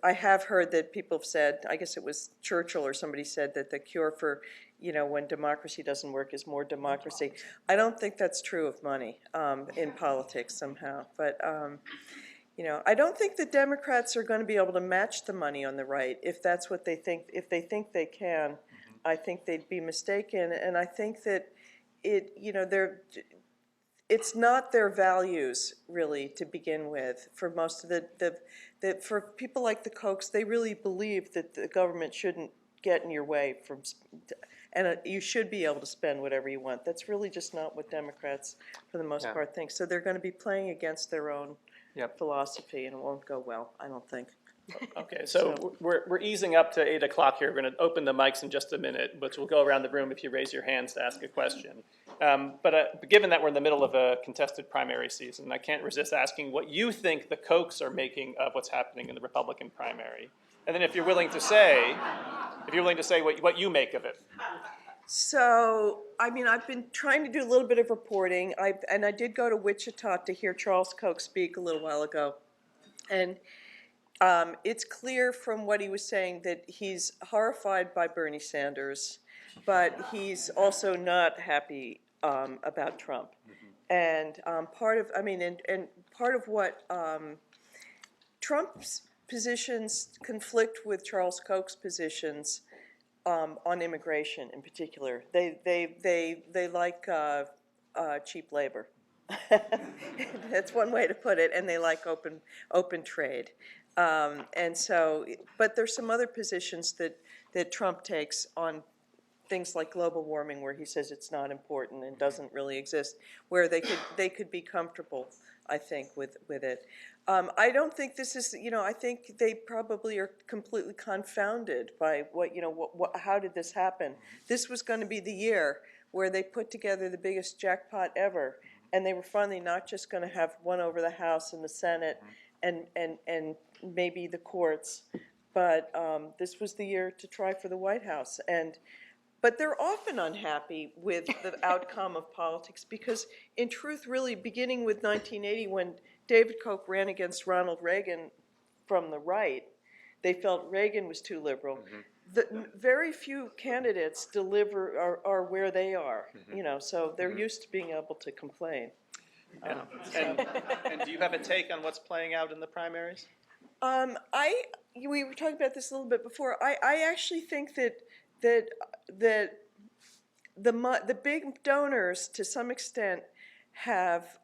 I have heard that people have said, I guess it was Churchill or somebody said that the cure for, you know, when democracy doesn't work is more democracy. I don't think that's true of money in politics somehow. But, you know, I don't think the Democrats are going to be able to match the money on the right if that's what they think. If they think they can, I think they'd be mistaken. And I think that it's not their values, really, to begin with. For most of for people like the Kochs, they really believe that the government shouldn't get in your way and you should be able to spend whatever you want. That's really just not what Democrats, for the most part, think. So they're going to be playing against their own philosophy, and it won't go well, I don't think. Okay, so we're easing up to 8 o'clock here. We're going to open the mics in just a minute, but we'll go around the room if you raise your hands to ask a question. But given that we're in the middle of a contested primary season, I can't resist asking what you think the Kochs are making of what's happening in the Republican primary. And then if you're willing to say what you make of it. So, I mean, I've been trying to do a little bit of reporting. I did go to Wichita to hear Charles Koch speak a little while ago. And it's clear from what he was saying that he's horrified by Bernie Sanders, but he's also not happy about Trump. And part of, I mean, and part of what Trump's positions conflict with Charles Koch's positions on immigration in particular. They like cheap labor. That's one way to put it, and they like open trade. And so, but there's some other positions that Trump takes on things like global warming, where he says it's not important and doesn't really exist, where they could be comfortable, I think, with it. I don't think this is, I think they probably are completely confounded by how did this happen? This was going to be the year where they put together the biggest jackpot ever, and they were finally not just going to have one over the House and the Senate and maybe the courts, but this was the year to try for the White House. But they're often unhappy with the outcome of politics because, in truth, really, beginning with 1980, when David Koch ran against Ronald Reagan from the right, they felt Reagan was too liberal. Very few candidates are where they are, so they're used to being able to complain. And do you have a take on what's playing out in the primaries? We were talking about this a little bit before. I actually think that the big donors, to some extent, have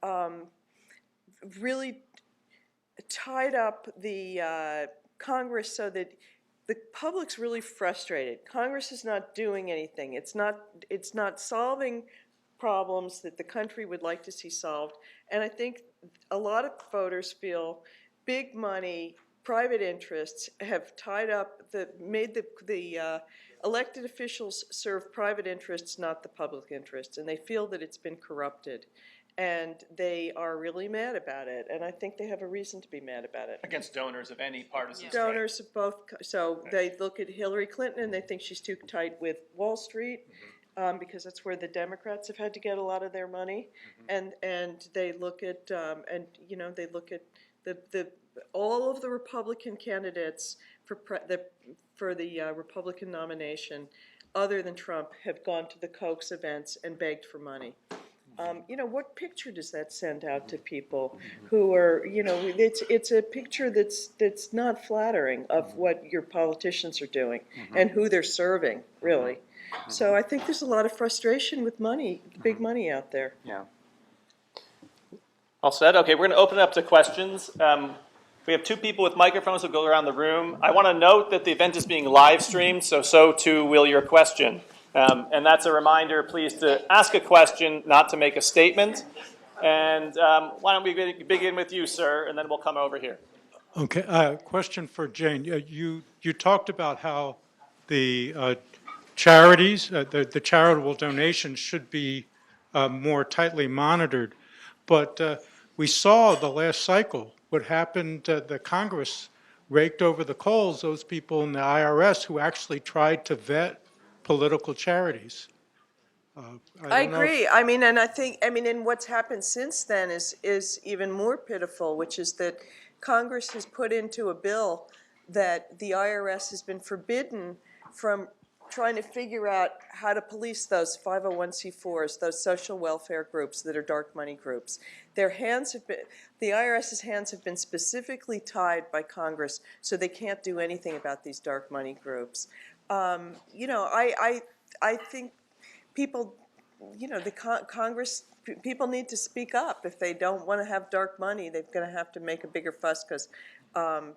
really tied up the Congress so that the public's really frustrated. Congress is not doing anything. It's not solving problems that the country would like to see solved. And I think a lot of voters feel big money, private interests have tied up, made the elected officials serve private interests, not the public interests, and they feel that it's been corrupted. And they are really mad about it, and I think they have a reason to be mad about it. Against donors of any partisan stripe. Donors of both, so they look at Hillary Clinton and they think she's too tight with Wall Street, because that's where the Democrats have had to get a lot of their money, and they look at they look at the all of the Republican candidates for the Republican nomination, other than Trump, have gone to the Koch's events and begged for money. What picture does that send out to people who are, it's a picture that's not flattering of what your politicians are doing and who they're serving, really. So I think there's a lot of frustration with money, big money out there. Yeah. All set? Okay, we're going to open it up to questions. We have two people with microphones who go around the room. I want to note that the event is being live streamed, so too will your question. And that's a reminder, please, to ask a question, not to make a statement. And why don't we begin with you, sir, and then we'll come over here. Okay, question for Jane. You talked about how the charities, the charitable donations should be more tightly monitored. But we saw the last cycle what happened. The Congress raked over the coals those people in the IRS who actually tried to vet political charities. I agree. And I think, and what's happened since then is even more pitiful, which is that Congress has put into a bill that the IRS has been forbidden from trying to figure out how to police those 501c4s, those social welfare groups that are dark money groups. The IRS's hands have been specifically tied by Congress, so they can't do anything about these dark money groups. I think people, Congress, people need to speak up. If they don't want to have dark money, they're going to have to make a bigger fuss because, the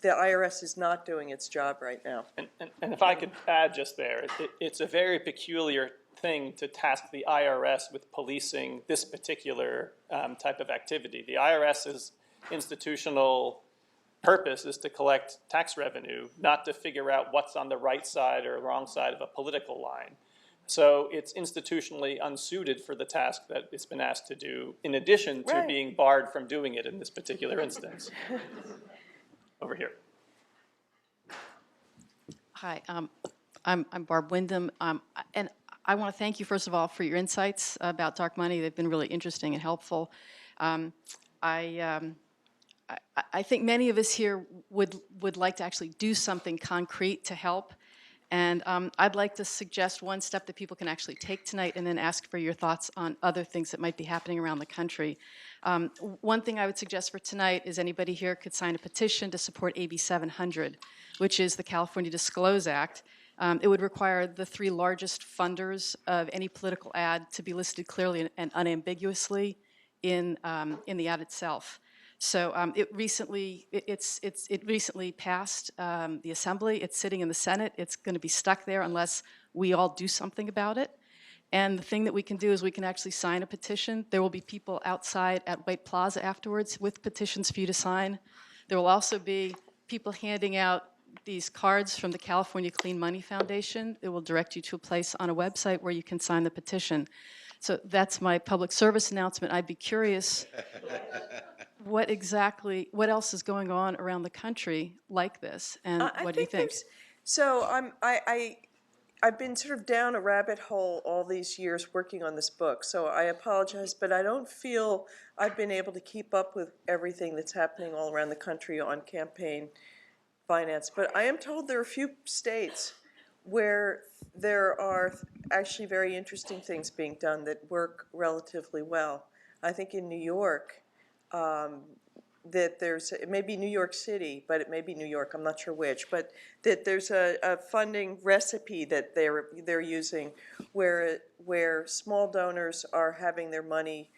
IRS is not doing its job right now. And if I could add just there, it's a very peculiar thing to task the IRS with policing this particular type of activity. The IRS's institutional purpose is to collect tax revenue, not to figure out what's on the right side or wrong side of a political line. So it's institutionally unsuited for the task that it's been asked to do, in addition to being barred from doing it in this particular instance. Over here. Hi. I'm Barb Wyndham, and I want to thank you, first of all, for your insights about dark money. They've been really interesting and helpful. I think many of us here would like to actually do something concrete to help. And I'd like to suggest one step that people can actually take tonight and then ask for your thoughts on other things that might be happening around the country. One thing I would suggest for tonight is anybody here could sign a petition to support AB 700, which is the California Disclose Act. It would require the 3 largest funders of any political ad to be listed clearly and unambiguously in the ad itself. So it recently passed the Assembly. It's sitting in the Senate. It's going to be stuck there unless we all do something about it. And the thing that we can do is we can actually sign a petition. There will be people outside at White Plaza afterwards with petitions for you to sign. There will also be people handing out these cards from the California Clean Money Foundation. It will direct you to a place on a website where you can sign the petition. So that's my public service announcement. I'd be curious what else is going on around the country like this, and what do you think? So I've been sort of down a rabbit hole all these years working on this book, so I apologize, but I don't feel I've been able to keep up with everything that's happening all around the country on campaign finance. But I am told there are a few states where there are actually very interesting things being done that work relatively well. I think in New York, that it may be New York City, but it may be New York, I'm not sure which, but that there's a funding recipe that they're using where small donors are having their money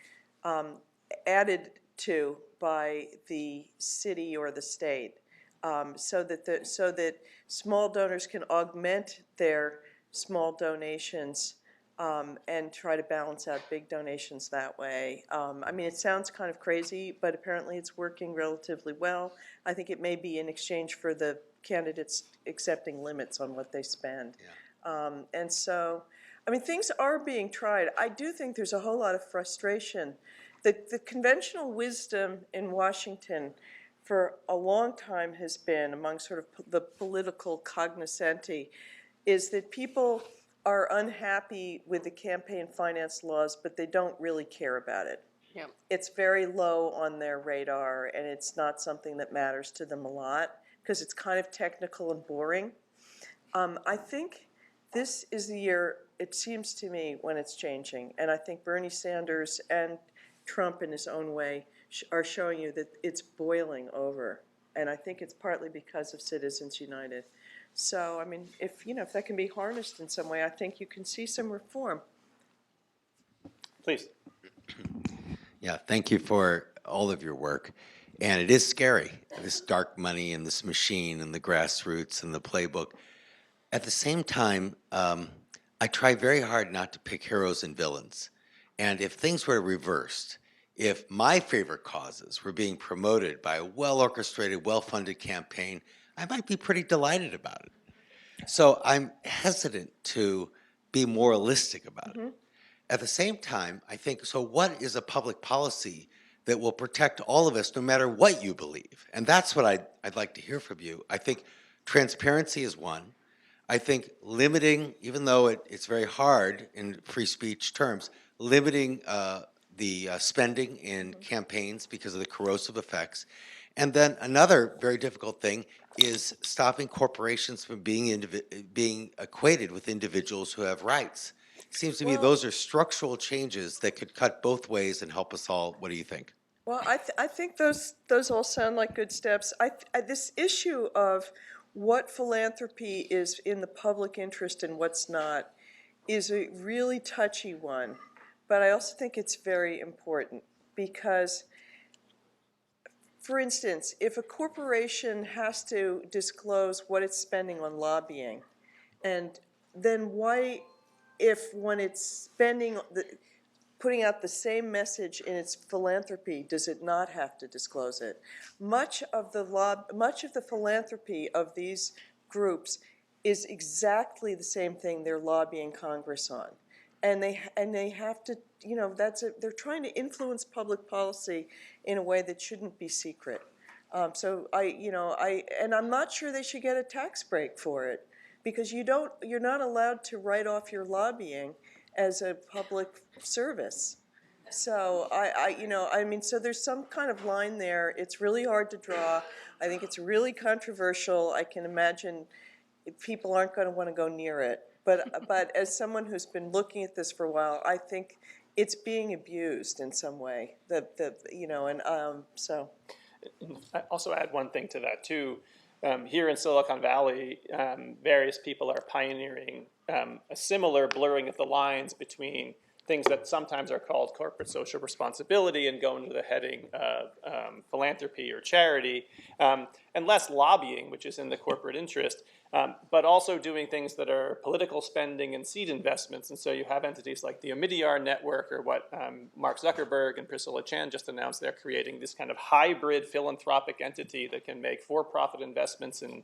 added to by the city or the state, so that small donors can augment their small donations and try to balance out big donations that way. I mean, it sounds kind of crazy, but apparently it's working relatively well. I think it may be in exchange for the candidates accepting limits on what they spend. Yeah. And so, I mean, things are being tried. I do think there's a whole lot of frustration. The conventional wisdom in Washington for a long time has been, among sort of the political cognoscenti, is that people are unhappy with the campaign finance laws, but they don't really care about it. Yeah. It's very low on their radar, and it's not something that matters to them a lot because it's kind of technical and boring. I think this is the year, it seems to me, when it's changing, and I think Bernie Sanders and Trump in his own way are showing you that it's boiling over, and I think it's partly because of Citizens United. So, I mean, if that can be harnessed in some way, I think you can see some reform. Please. Yeah, thank you for all of your work. And it is scary, this dark money and this machine and the grassroots and the playbook. At the same time, I try very hard not to pick heroes and villains. And if things were reversed, if my favorite causes were being promoted by a well-orchestrated, well-funded campaign, I might be pretty delighted about it. So I'm hesitant to be moralistic about it. At the same time, I think, so what is a public policy that will protect all of us no matter what you believe? And that's what I'd like to hear from you. I think transparency is one. I think limiting, even though it's very hard in free speech terms, limiting the spending in campaigns because of the corrosive effects. And then another very difficult thing is stopping corporations from being equated with individuals who have rights. It seems to me those are structural changes that could cut both ways and help us all. What do you think? Well, I think those all sound like good steps. This issue of what philanthropy is in the public interest and what's not is a really touchy one. But I also think it's very important because, for instance, if a corporation has to disclose what it's spending on lobbying, and then why, when it's spending, putting out the same message in its philanthropy, does it not have to disclose it? Much of the philanthropy of these groups is exactly the same thing they're lobbying Congress on. And they have to, they're trying to influence public policy in a way that shouldn't be secret. So and I'm not sure they should get a tax break for it, because you're not allowed to write off your lobbying as a public service. So so there's some kind of line there. It's really hard to draw. I think it's really controversial. I can imagine people aren't going to want to go near it. But as someone who's been looking at this for a while, I think it's being abused in some way. So. I also add one thing to that too. Here in Silicon Valley, various people are pioneering a similar blurring of the lines between things that sometimes are called corporate social responsibility and go under the heading of philanthropy or charity, and less lobbying, which is in the corporate interest, but also doing things that are political spending and seed investments. And so you have entities like the Omidyar Network, or what Mark Zuckerberg and Priscilla Chan just announced. They're creating this kind of hybrid philanthropic entity that can make for-profit investments in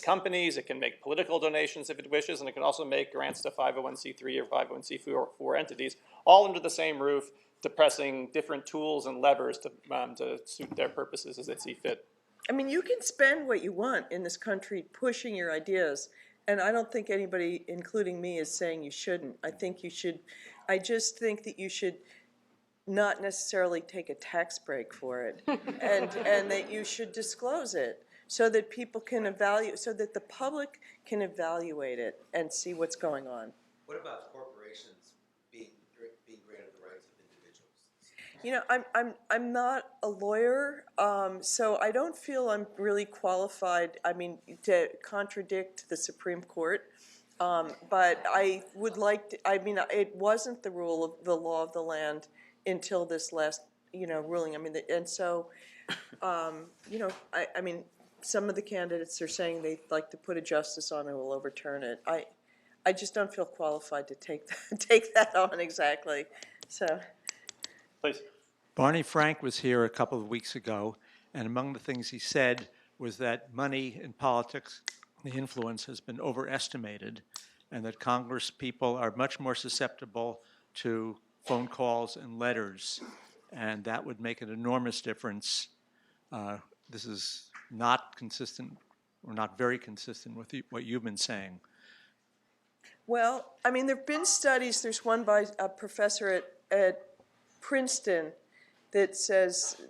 companies. It can make political donations if it wishes, and it can also make grants to 501c3 or 501c4 entities, all under the same roof, depressing different tools and levers to suit their purposes as they see fit. I mean, you can spend what you want in this country pushing your ideas, and I don't think anybody, including me, is saying you shouldn't. I think you should. I just think that you should not necessarily take a tax break for it, and that you should disclose it so that people can evaluate, so that the public can evaluate it and see what's going on. What about corporations being granted the rights of individuals? You know, I'm not a lawyer, so I don't feel I'm really qualified, to contradict the Supreme Court. But I would like to, it wasn't the rule of the law of the land until this last, ruling. And so, some of the candidates are saying they'd like to put a justice on who will overturn it. I just don't feel qualified to take that on exactly. So, Please. Barney Frank was here a couple of weeks ago, and among the things he said was that money in politics, the influence has been overestimated, and that Congress people are much more susceptible to phone calls and letters, and that would make an enormous difference. This is not consistent, or not very consistent with what you've been saying. well, there have been studies. There's one by a professor at Princeton that says,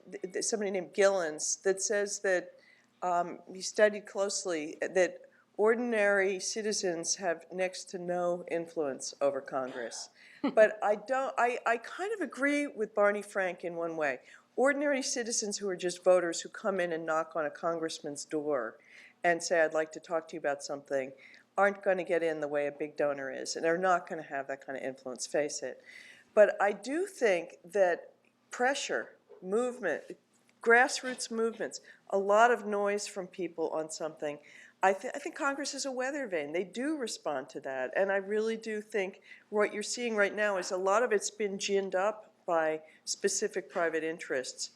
somebody named Gillens, that says that he studied closely that ordinary citizens have next to no influence over Congress. But I kind of agree with Barney Frank in one way. Ordinary citizens who are just voters who come in and knock on a congressman's door and say, I'd like to talk to you about something, aren't going to get in the way a big donor is, and they're not going to have that kind of influence, face it. But I do think that pressure, movement, grassroots movements, a lot of noise from people on something, I think Congress is a weather vane. They do respond to that. And I really do think what you're seeing right now is a lot of it's been ginned up by specific private interests.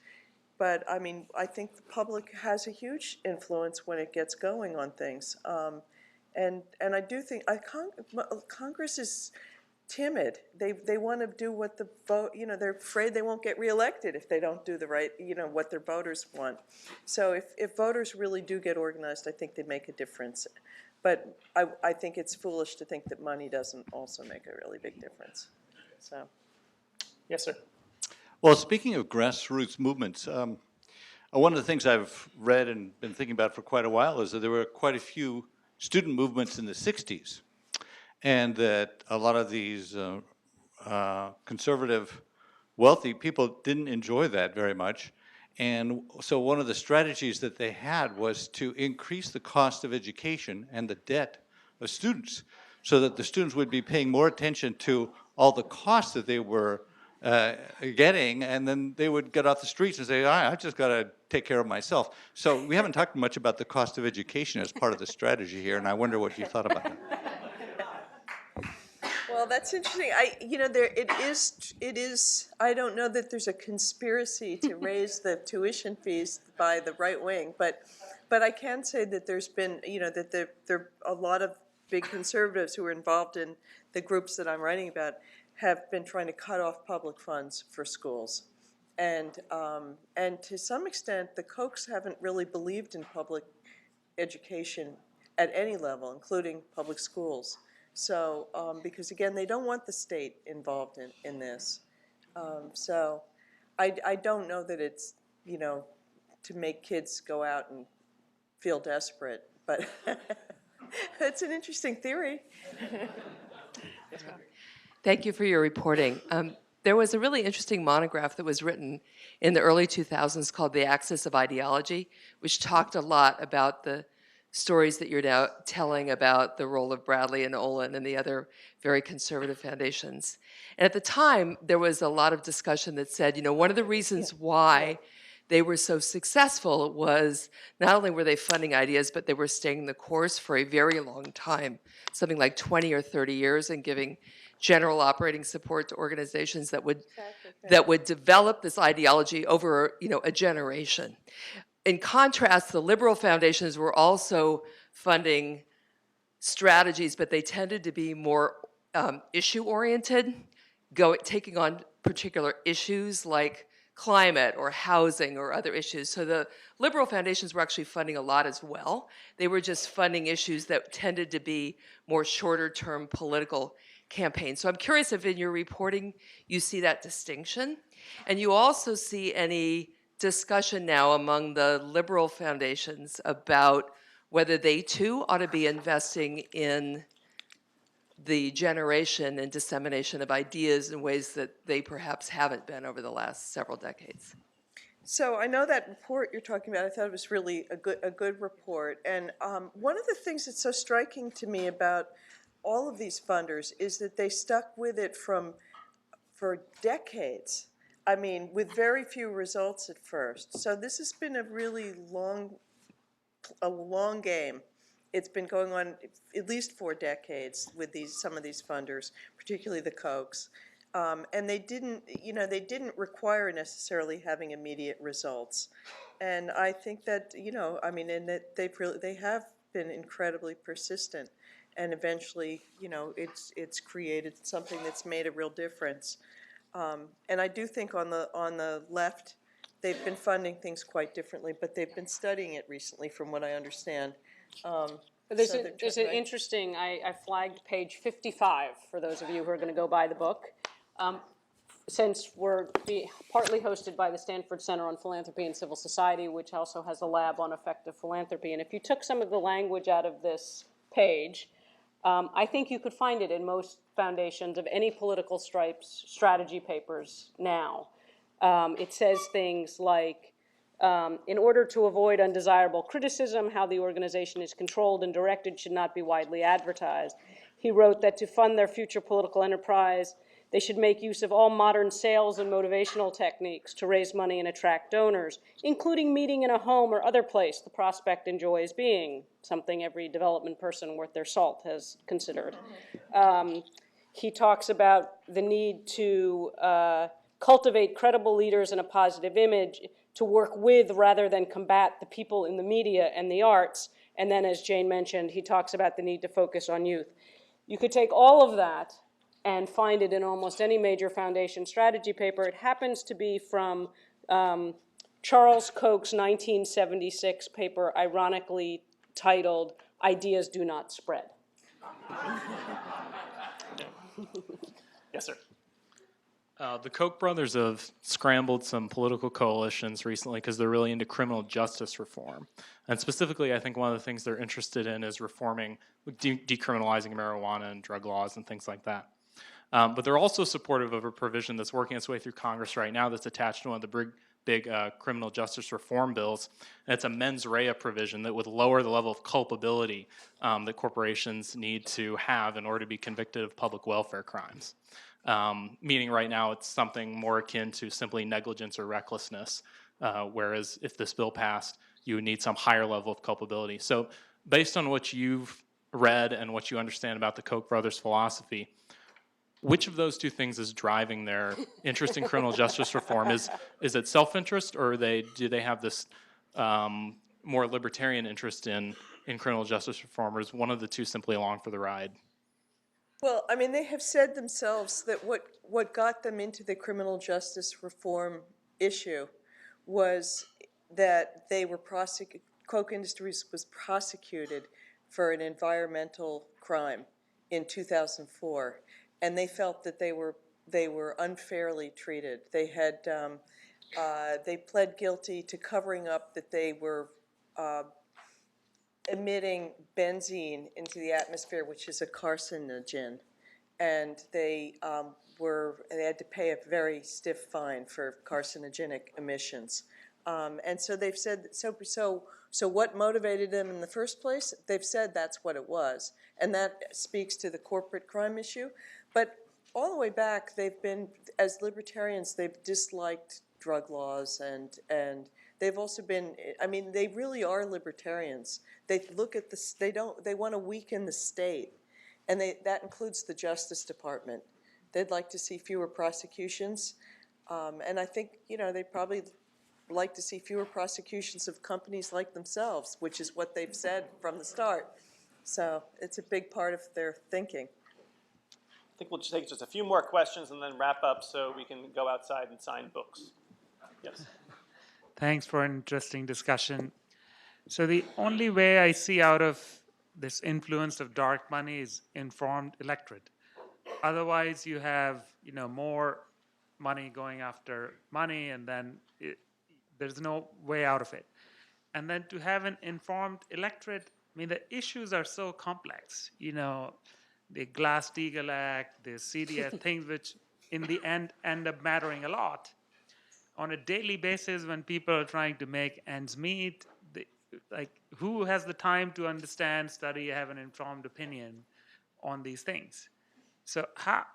But I think the public has a huge influence when it gets going on things. And I do think Congress is timid. They want to do what the vote, they're afraid they won't get reelected if they don't do the right, what their voters want. So if voters really do get organized, I think they make a difference. But I think it's foolish to think that money doesn't also make a really big difference. So. Yes, sir. Well, speaking of grassroots movements, one of the things I've read and been thinking about for quite a while is that there were quite a few student movements in the 60s, and that a lot of these conservative, wealthy people didn't enjoy that very much. And so one of the strategies that they had was to increase the cost of education and the debt of students, so that the students would be paying more attention to all the costs that they were getting, and then they would get off the streets and say, I just got to take care of myself. So we haven't talked much about the cost of education as part of the strategy here, and I wonder what you thought about that. Well, that's interesting. It is. I don't know that there's a conspiracy to raise the tuition fees by the right wing, but I can say that there's been, that there are a lot of big conservatives who are involved in the groups that I'm writing about have been trying to cut off public funds for schools. And to some extent, the Kochs haven't really believed in public education at any level, including public schools. So, because again, they don't want the state involved in this. So I don't know that it's, to make kids go out and feel desperate, but it's an interesting theory. Thank you for your reporting. There was a really interesting monograph that was written in the early 2000s called The Axis of Ideology, which talked a lot about the stories that you're now telling about the role of Bradley and Olin and the other very conservative foundations. And at the time, there was a lot of discussion that said, one of the reasons why they were so successful was not only were they funding ideas, but they were staying the course for a very long time, something like 20 or 30 years, and giving general operating support to organizations that would develop this ideology over a generation. In contrast, the liberal foundations were also funding strategies, but they tended to be more issue-oriented, taking on particular issues like climate or housing or other issues. So the liberal foundations were actually funding a lot as well. They were just funding issues that tended to be more shorter-term political campaigns. So I'm curious if in your reporting you see that distinction, and you also see any discussion now among the liberal foundations about whether they too ought to be investing in the generation and dissemination of ideas in ways that they perhaps haven't been over the last several decades. So I know that report you're talking about. I thought it was really a good report. And one of the things that's so striking to me about all of these funders is that they stuck with it for decades. I mean, with very few results at first. So this has been a really long game. It's been going on at least 4 decades with some of these funders, particularly the Kochs. And they didn't require necessarily having immediate results. And I think that, and that they have been incredibly persistent. And eventually, it's created something that's made a real difference. And I do think on the left, they've been funding things quite differently, but they've been studying it recently, from what I understand. There's an interesting, I flagged page 55 for those of you who are going to go buy the book. Since we're partly hosted by the Stanford Center on Philanthropy and Civil Society, which also has a lab on effective philanthropy, and if you took some of the language out of this page, I think you could find it in most foundations of any political stripes strategy papers now. It says things like, in order to avoid undesirable criticism, how the organization is controlled and directed should not be widely advertised. He wrote that to fund their future political enterprise, they should make use of all modern sales and motivational techniques to raise money and attract donors, including meeting in a home or other place the prospect enjoys being, something every development person worth their salt has considered. He talks about the need to cultivate credible leaders and a positive image, to work with rather than combat the people in the media and the arts. And then, as Jane mentioned, he talks about the need to focus on youth. You could take all of that and find it in almost any major foundation strategy paper. It happens to be from Charles Koch's 1976 paper, ironically titled, "Ideas Do Not Spread." Yes, sir. The Koch brothers have scrambled some political coalitions recently because they're really into criminal justice reform. And specifically, I think one of the things they're interested in is reforming, decriminalizing marijuana and drug laws and things like that. But they're also supportive of a provision that's working its way through Congress right now that's attached to one of the big criminal justice reform bills. And it's a mens rea provision that would lower the level of culpability that corporations need to have in order to be convicted of public welfare crimes. Meaning right now it's something more akin to simply negligence or recklessness, whereas if this bill passed, you would need some higher level of culpability. So based on what you've read and what you understand about the Koch brothers' philosophy, which of those two things is driving their interest in criminal justice reform? Is it self-interest, or do they have this more libertarian interest in criminal justice reform, or is one of the two simply along for the ride? Well, I mean, they have said themselves that what got them into the criminal justice reform issue was that they were Koch Industries was prosecuted for an environmental crime in 2004, and they felt that they were unfairly treated. They had they pled guilty to covering up that they were emitting benzene into the atmosphere, which is a carcinogen, and they had to pay a very stiff fine for carcinogenic emissions. And so they've said, so what motivated them in the first place? They've said that's what it was. And that speaks to the corporate crime issue. But all the way back, they've been, as libertarians, they've disliked drug laws, and they've also been, I mean, they really are libertarians. They look at this, they want to weaken the state. And that includes the Justice Department. They'd like to see fewer prosecutions. And I think, they probably like to see fewer prosecutions of companies like themselves, which is what they've said from the start. So it's a big part of their thinking. I think we'll just take just a few more questions and then wrap up so we can go outside and sign books. Yes. Thanks for an interesting discussion. So the only way I see out of this influence of dark money is informed electorate. Otherwise, you have more money going after money, and then there's no way out of it. And then to have an informed electorate, I mean, the issues are so complex. The Glass-Steagall Act, the CDS, things which in the end up mattering a lot. On a daily basis, when people are trying to make ends meet, who has the time to understand, study, have an informed opinion on these things? So how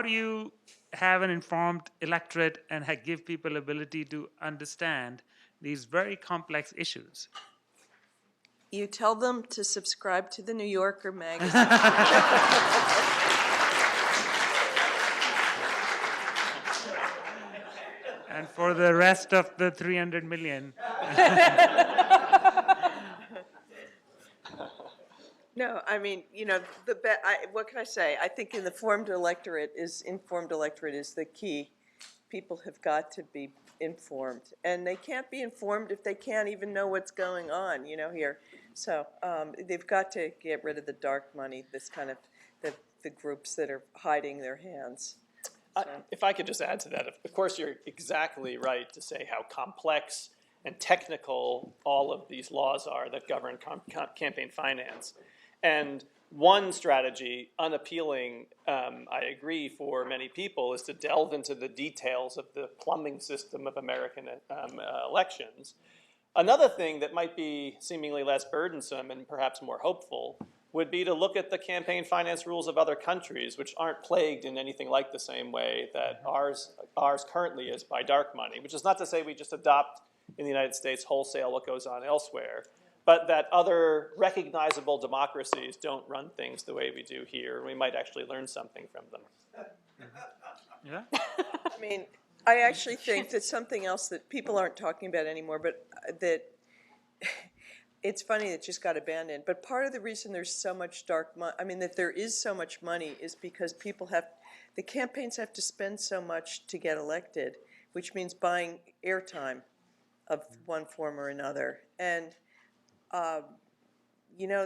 do you have an informed electorate and give people ability to understand these very complex issues? You tell them to subscribe to the New Yorker magazine. And for the rest of the 300 million. No, I mean, what can I say? I think informed electorate is the key. People have got to be informed, and they can't be informed if they can't even know what's going on, here. So they've got to get rid of the dark money, this kind of the groups that are hiding their hands. So. If I could just add to that, of course, you're exactly right to say how complex and technical all of these laws are that govern campaign finance. And one strategy, unappealing, I agree, for many people, is to delve into the details of the plumbing system of American elections. Another thing that might be seemingly less burdensome and perhaps more hopeful would be to look at the campaign finance rules of other countries, which aren't plagued in anything like the same way that ours currently is by dark money, which is not to say we just adopt in the United States wholesale what goes on elsewhere, but that other recognizable democracies don't run things the way we do here. We might actually learn something from them. Yeah. I mean, I actually think that something else that people aren't talking about anymore, but that it's funny that just got abandoned. But part of the reason there's so much dark money, that there is so much money, is because the campaigns have to spend so much to get elected, which means buying airtime of one form or another. And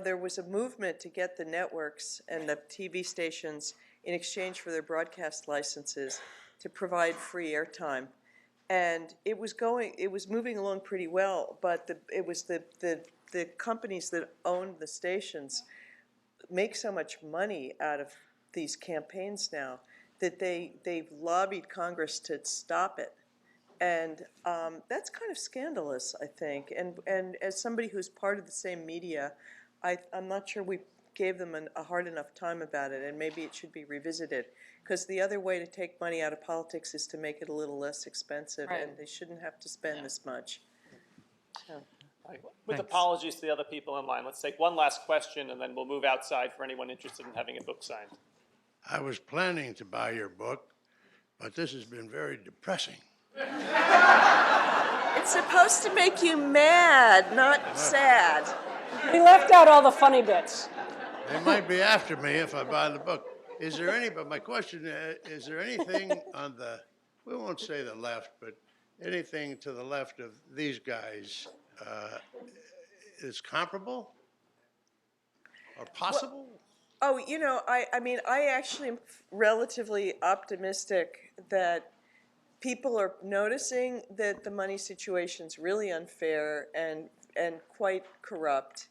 there was a movement to get the networks and the TV stations in exchange for their broadcast licenses to provide free airtime. And it was moving along pretty well, but it was the companies that owned the stations make so much money out of these campaigns now that they've lobbied Congress to stop it. And that's kind of scandalous, I think. And as somebody who's part of the same media, I'm not sure we gave them a hard enough time about it, and maybe it should be revisited. Because the other way to take money out of politics is to make it a little less expensive, Right. and they shouldn't have to spend this much. So. With apologies to the other people in line, let's take one last question, and then we'll move outside for anyone interested in having a book signed. I was planning to buy your book, but this has been very depressing. It's supposed to make you mad, not sad. We left out all the funny bits. They might be after me if I buy the book. But my question is there anything on we won't say the left, but anything to the left of these guys is comparable? or possible? Oh, I mean, I actually am relatively optimistic that people are noticing that the money situation's really unfair and quite corrupt.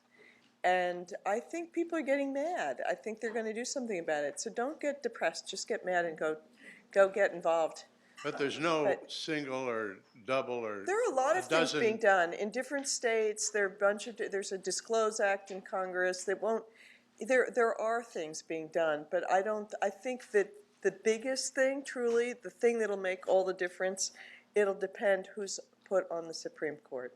And I think people are getting mad. I think they're going to do something about it. So don't get depressed. Just get mad and go get involved. But there's no single or double or There are a lot of things dozen. being done in different states. There are a bunch of there's a Disclose Act in Congress that won't. There are things being done, but I think that the biggest thing, truly, the thing that'll make all the difference, it'll depend who's put on the Supreme Court.